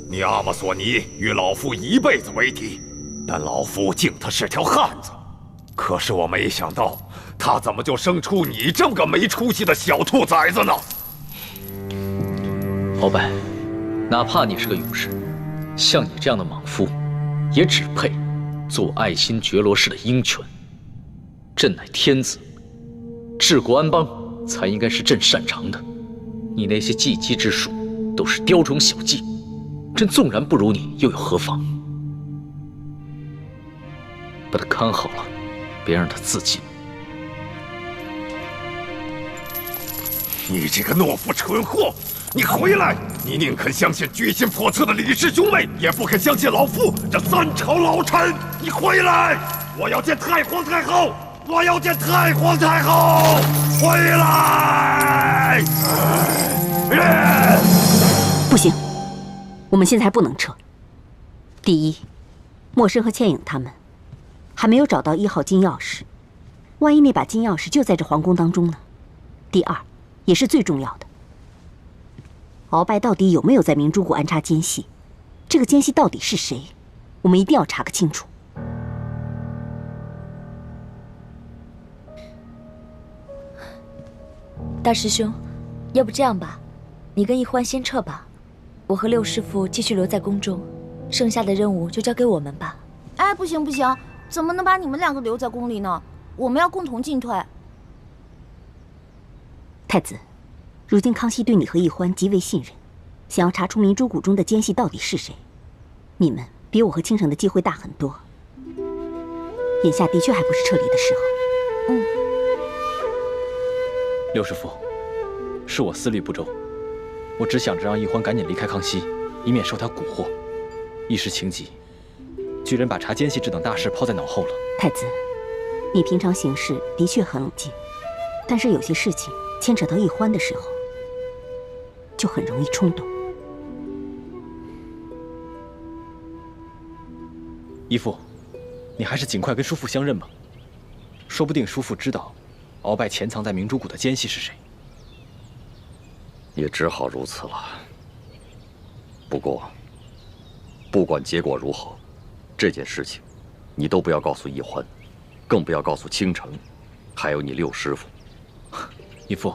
你阿玛索尼与老夫一辈子为敌，但老夫敬他是条汉子。可是我没想到，他怎么就生出你这么个没出息的小兔崽子呢？鳌拜，哪怕你是个勇士，像你这样的莽夫，也只配做我爱新觉罗氏的鹰犬。朕乃天子，治国安邦才应该是朕擅长的。你那些技击之术都是雕虫小技，朕纵然不如你，又有何妨？把他看好了，别让他自尽。你这个懦夫蠢货！你回来！你宁肯相信居心叵测的李氏兄妹，也不肯相信老夫这3朝老臣！你回来！我要见太皇太后！我要见太皇太后！回来！不行，我们现在还不能撤。第一，默笙和倩影他们还没有找到1号金钥匙，万一那把金钥匙就在这皇宫当中呢？第二，也是最重要的，鳌拜到底有没有在明珠谷安插奸细？这个奸细到底是谁？我们一定要查个清楚。大师兄，要不这样吧，你跟易欢先撤吧，我和六师傅继续留在宫中，剩下的任务就交给我们吧。哎，不行不行，怎么能把你们2个留在宫里呢？我们要共同进退。太子，如今康熙对你和易欢极为信任，想要查出明珠谷中的奸细到底是谁，你们比我和倾城的机会大很多。眼下的确还不是撤离的时候。六师傅，是我思虑不周，我只想着让易欢赶紧离开康熙，以免受他蛊惑。一时情急，居然把查奸细这等大事抛在脑后了。太子，你平常行事的确很冷静，但是有些事情牵扯到易欢的时候，就很容易冲动。义父，你还是尽快跟叔父相认吧，说不定叔父知道鳌拜潜藏在明珠谷的奸细是谁。也只好如此了。不过，不管结果如何，这件事情你都不要告诉易欢，更不要告诉倾城，还有你六师傅。义父，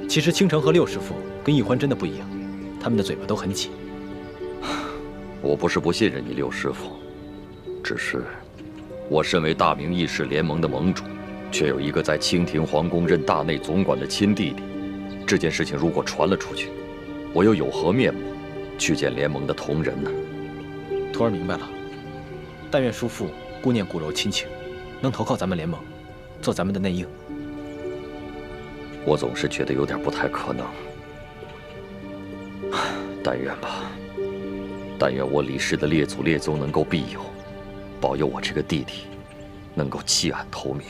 其实倾城和六师傅跟易欢真的不一样，他们的嘴巴都很紧。我不是不信任你六师傅，只是我身为大明义士联盟的盟主，却有一个在清廷皇宫任大内总管的亲弟弟。这件事情如果传了出去，我又有何面目去见联盟的同仁呢？徒儿明白了，但愿叔父顾念骨肉亲情，能投靠咱们联盟，做咱们的内应。我总是觉得有点不太可能，但愿吧。但愿我李氏的列祖列宗能够庇佑，保佑我这个弟弟能够弃暗投明。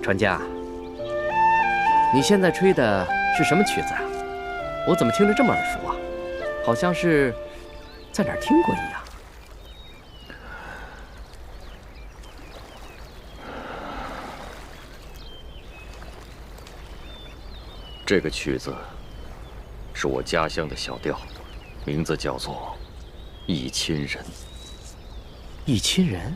传家，你现在吹的是什么曲子啊？我怎么听着这么耳熟啊？好像是在哪儿听过一样。这个曲子是我家乡的小调，名字叫做《忆亲人》。忆亲人？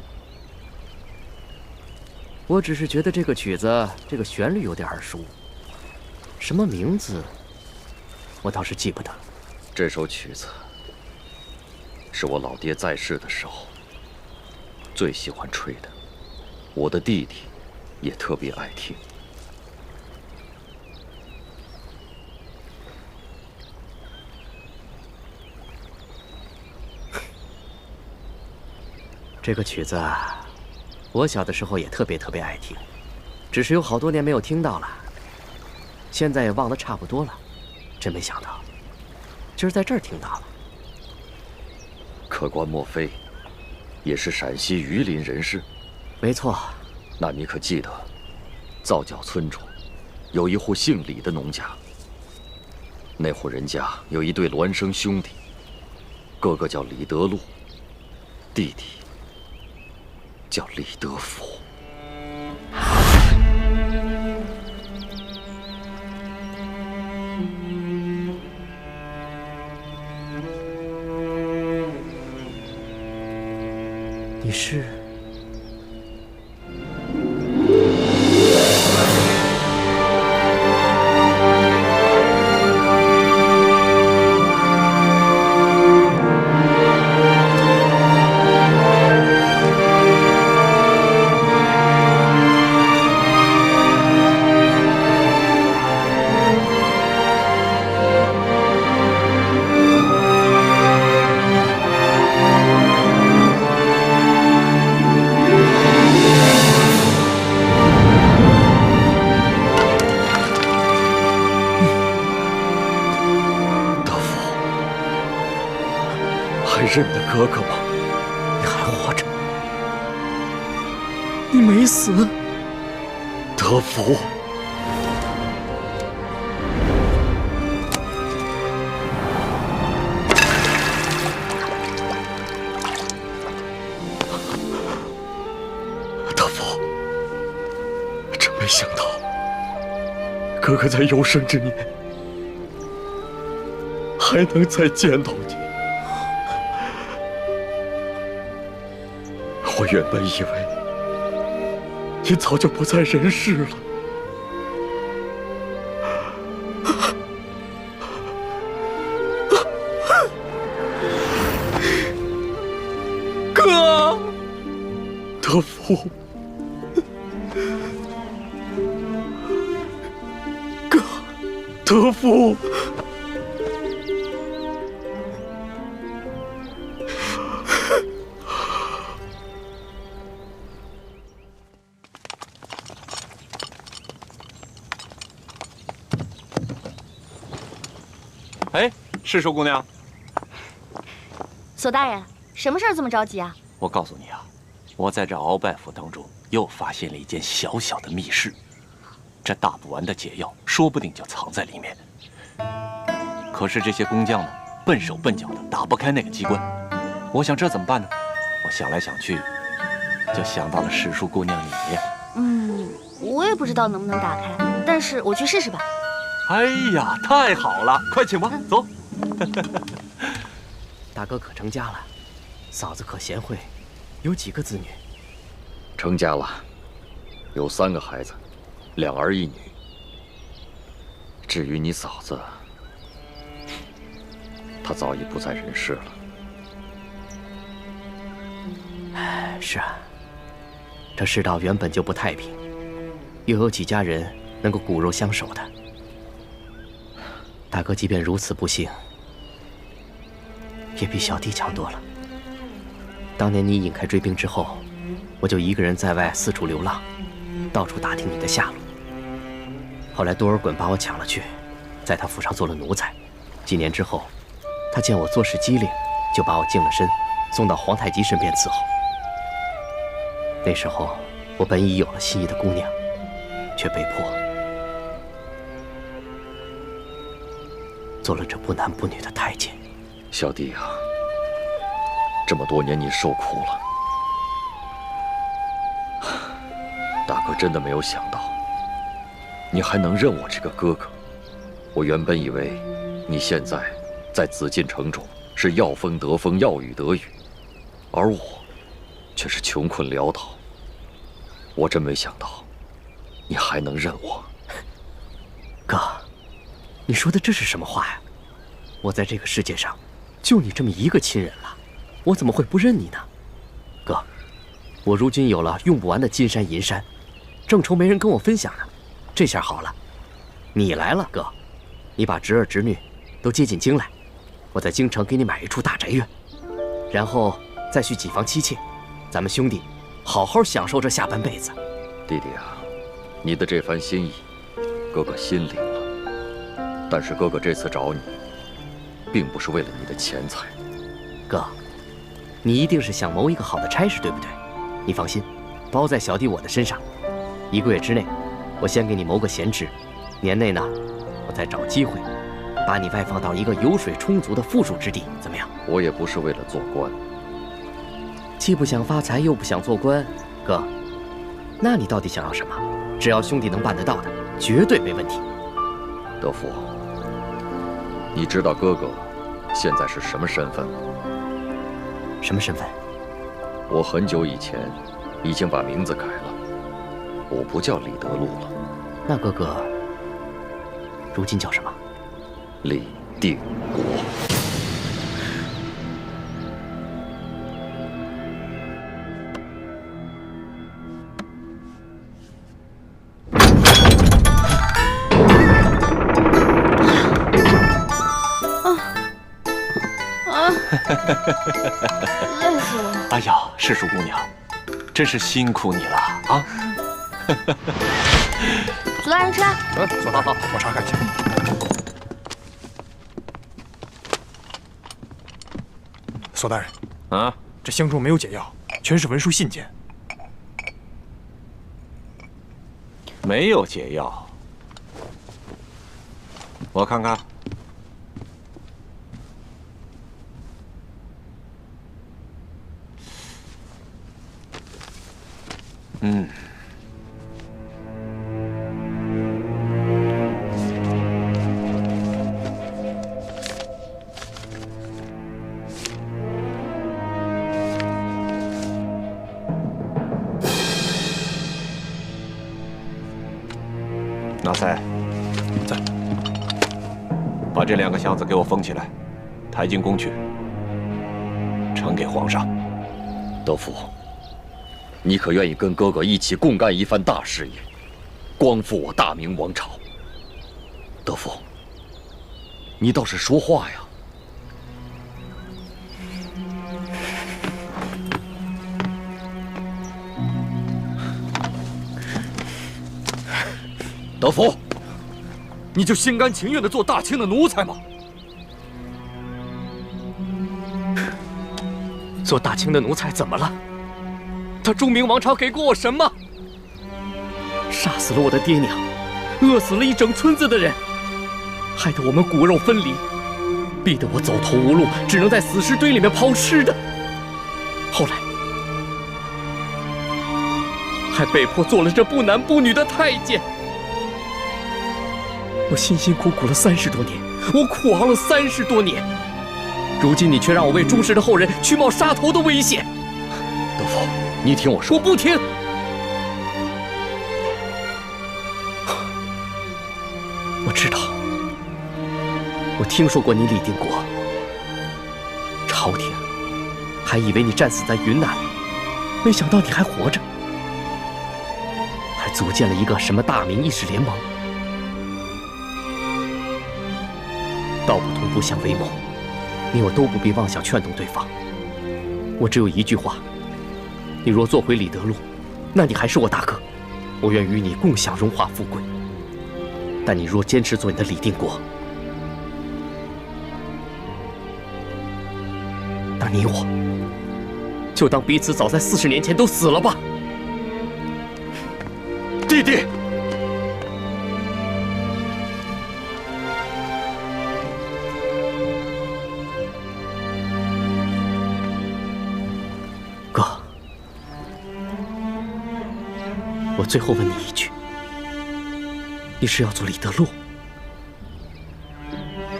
我只是觉得这个曲子这个旋律有点耳熟，什么名字我倒是记不得了。这首曲子是我老爹在世的时候最喜欢吹的，我的弟弟也特别爱听。这个曲子啊，我小的时候也特别爱听，只是有好多年没有听到了，现在也忘得差不多了。真没想到，今儿在这儿听到了。客官莫非也是陕西榆林人士？没错。那你可记得，皂角村中有一户姓李的农家，那户人家有一对孪生兄弟，哥哥叫李德禄，弟弟叫李德福。你是？认得哥哥吗？你还活着，你没死。德福，德福，真没想到，哥哥在有生之年还能再见到你。我原本以为你早就不在人世了，哥，德福，哥，德福。哎，是寿姑娘。索大人，什么事儿这么着急啊？我告诉你啊，我在这鳌拜府当中又发现了一间小小的密室，这大补丸的解药说不定就藏在里面。可是这些工匠呢，笨手笨脚的打不开那个机关。我想这怎么办呢？我想来想去，就想到了史树姑娘你。我也不知道能不能打开，但是我去试试吧。哎呀，太好了！快请吧，走。大哥可成家了，嫂子可贤惠，有几个子女？成家了，有3个孩子，2儿1女。至于你嫂子，她早已不在人世了。是啊，这世道原本就不太平，又有几家人能够骨肉相守的？大哥即便如此不幸，也比小弟强多了。当年你引开追兵之后，我就一个人在外四处流浪，到处打听你的下落。后来多尔衮把我抢了去，在他府上做了奴才。几年之后，他见我做事机灵，就把我净了身，送到皇太极身边伺候。那时候，我本已有了心仪的姑娘，却被迫做了这不男不女的太监。小弟啊，这么多年你受苦了。大哥真的没有想到，你还能认我这个哥哥。我原本以为你现在在紫禁城中是要风得风，要雨得雨，而我却是穷困潦倒。我真没想到，你还能认我。哥，你说的这是什么话呀？我在这个世界上，就你这么一个亲人了，我怎么会不认你呢？哥，我如今有了用不完的金山银山，正愁没人跟我分享呢。这下好了，你来了，哥，你把侄儿侄女都接进京来，我在京城给你买一处大宅院，然后再续几房妻妾，咱们兄弟好好享受这下半辈子。弟弟啊，你的这番心意，哥哥心领了。但是哥哥这次找你，并不是为了你的钱财。哥，你一定是想谋一个好的差事，对不对？你放心，包在小弟我的身上。1个月之内，我先给你谋个闲职，年内呢，我再找机会把你外放到一个油水充足的富庶之地，怎么样？我也不是为了做官，既不想发财，又不想做官，哥，那你到底想要什么？只要兄弟能办得到的，绝对没问题。德福，你知道哥哥现在是什么身份吗？什么身份？我很久以前已经把名字改了，我不叫李德禄了。那哥哥如今叫什么？李定国。累死我了！哎呀，世淑姑娘，真是辛苦你了啊！左大人吃。左大人，我查看一下。索大人，啊，这箱中没有解药，全是文书信件。没有解药，我看看。嗯，纳赛，在，把这2个箱子给我封起来，抬进宫去，呈给皇上。德福，你可愿意跟哥哥一起共干一番大事业，光复我大明王朝？德福，你倒是说话呀！德福，你就心甘情愿地做大清的奴才吗？做大清的奴才怎么了？他中明王朝给过我什么？杀死了我的爹娘，饿死了一整村子的人，害得我们骨肉分离，逼得我走投无路，只能在死尸堆里面抛尸的。后来还被迫做了这不男不女的太监。我辛辛苦苦了30多年，我苦熬了30多年，如今你却让我为忠实的后人去冒杀头的危险。德福，你听我说。我不听。我知道，我听说过你李定国，朝廷还以为你战死在云南，没想到你还活着，还组建了一个什么大明义士联盟。道不同不相为谋，你我都不必妄想劝动对方。我只有一句话：你若做回李德禄，那你还是我大哥，我愿与你共享荣华富贵。但你若坚持做你的李定国，那你我就当彼此早在40年前都死了吧。弟弟，哥，我最后问你一句，你是要做李德禄，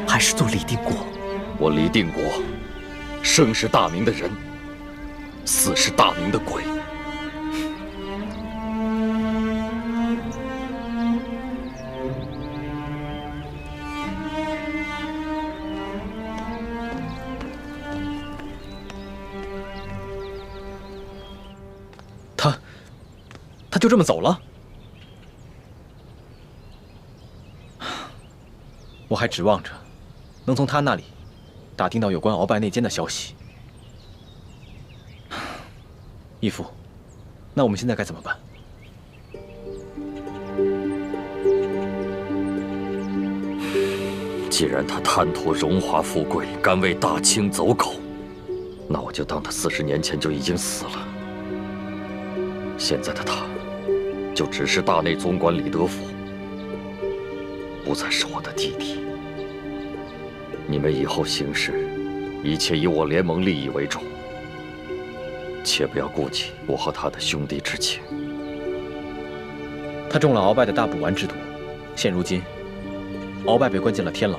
还是做李定国？我李定国，生是大明的人，死是大明的鬼。他就这么走了？我还指望着能从他那里打听到有关鳌拜内奸的消息。义父，那我们现在该怎么办？既然他贪图荣华富贵，敢为大清走狗，那我就当他40年前就已经死了。现在的他，就只是大内总管李德福，不再是我的弟弟。你们以后行事，一切以我联盟利益为重，切不要顾及我和他的兄弟之情。他中了鳌拜的大补丸之毒，现如今，鳌拜被关进了天牢。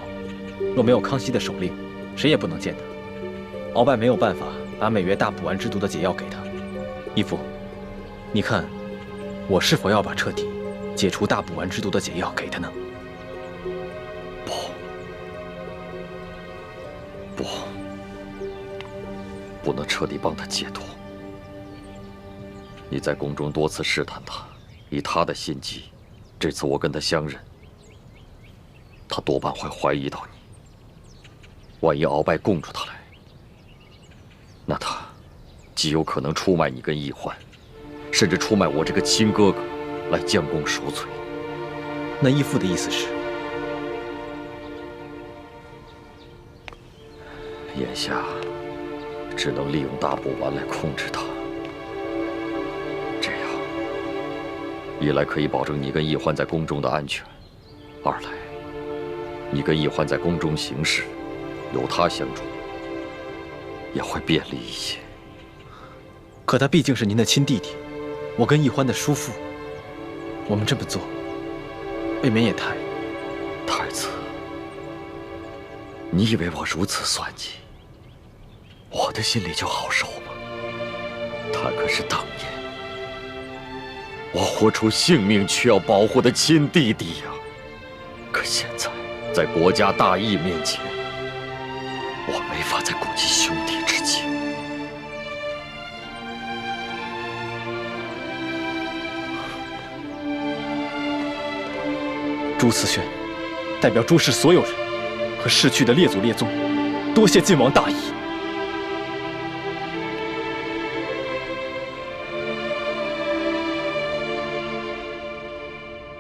若没有康熙的手令，谁也不能见他。鳌拜没有办法把美约大补丸之毒的解药给他。义父，你看，我是否要把彻底解除大补丸之毒的解药给他呢？不能彻底帮他解脱。你在宫中多次试探他，以他的心机，这次我跟他相认，他多半会怀疑到你。万一鳌拜供出他来，那他极有可能出卖你跟易欢，甚至出卖我这个亲哥哥，来将功赎罪。那义父的意思是？眼下只能利用大补丸来控制他，这样一来可以保证你跟易欢在宫中的安全，二来你跟易欢在宫中行事，有他相助，也会便利一些。可他毕竟是您的亲弟弟，我跟易欢的叔父，我们这么做，未免也太……太子，你以为我如此算计，我的心里就好受吗？他可是当年我豁出性命去要保护的亲弟弟呀！可现在，在国家大义面前，我没法再顾及兄弟之情。朱慈轩代表朱氏所有人和逝去的列祖列宗，多谢晋王大义。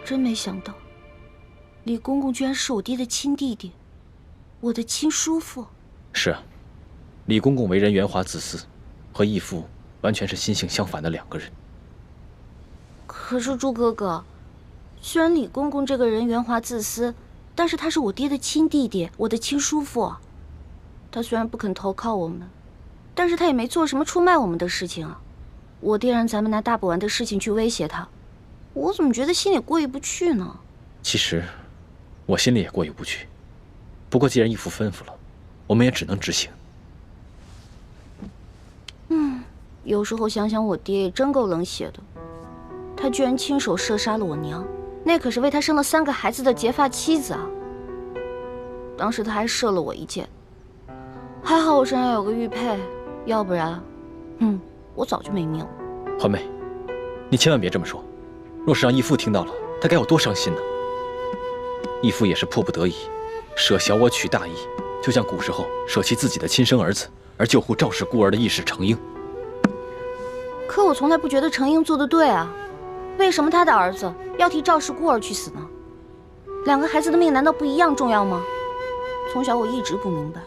真没想到，李公公居然是我爹的亲弟弟，我的亲叔父。是啊，李公公为人圆滑自私，和义父完全是心性相反的两个人。可是朱哥哥，虽然李公公这个人圆滑自私，但是他是我爹的亲弟弟，我的亲叔父。他虽然不肯投靠我们，但是他也没做什么出卖我们的事情啊。我爹让咱们拿大补丸的事情去威胁他，我怎么觉得心里过意不去呢？其实，我心里也过意不去。不过既然义父吩咐了，我们也只能执行。有时候想想，我爹也真够冷血的。他居然亲手射杀了我娘，那可是为他生了3个孩子的结发妻子啊！当时他还射了我一箭，还好我身上有个玉佩，要不然，我早就没命了。欢妹，你千万别这么说。若是让义父听到了，他该有多伤心呢？义父也是迫不得已，舍小我取大义，就像古时候舍弃自己的亲生儿子而救护赵氏孤儿的义士程婴。可我从来不觉得程婴做得对啊，为什么他的儿子要替赵氏孤儿去死呢？2个孩子的命难道不一样重要吗？从小我一直不明白，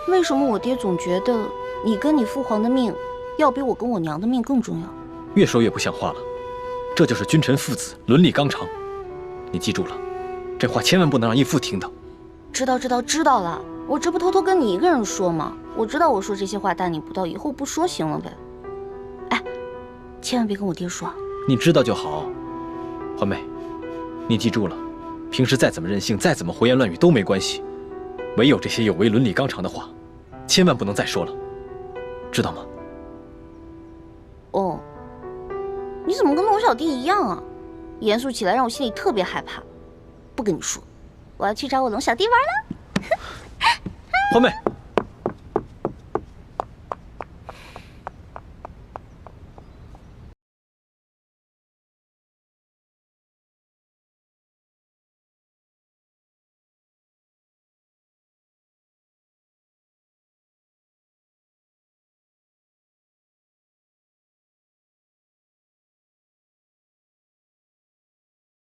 为什么我爹总觉得你跟你父皇的命要比我跟我娘的命更重要？越说越不像话了，这就是君臣父子伦理纲常。你记住了，这话千万不能让义父听到。知道了，我这不偷偷跟你一个人说吗？我知道我说这些话大逆不道，以后不说行了呗。哎，千万别跟我爹说。你知道就好。欢妹，你记住了，平时再怎么任性，再怎么胡言乱语都没关系，唯有这些有违伦理纲常的话，千万不能再说了，知道吗？哦，你怎么跟龙小弟一样啊？严肃起来让我心里特别害怕。不跟你说，我要去找我龙小弟玩了。欢妹。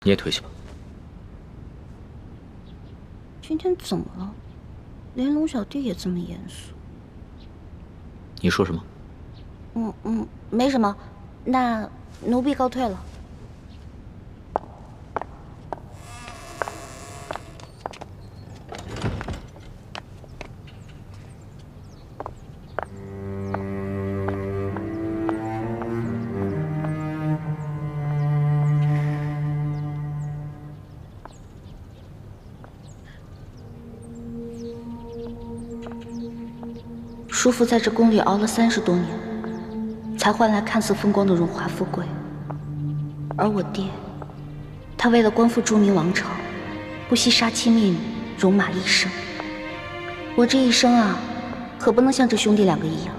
你也退下吧。今天怎么了？连龙小弟也这么严肃？你说什么？没什么。那奴婢告退了。叔父在这宫里熬了30多年，才换来看似风光的荣华富贵。而我爹，他为了光复朱明王朝，不惜杀妻灭女，戎马一生。我这一生啊，可不能像这兄弟2个一样，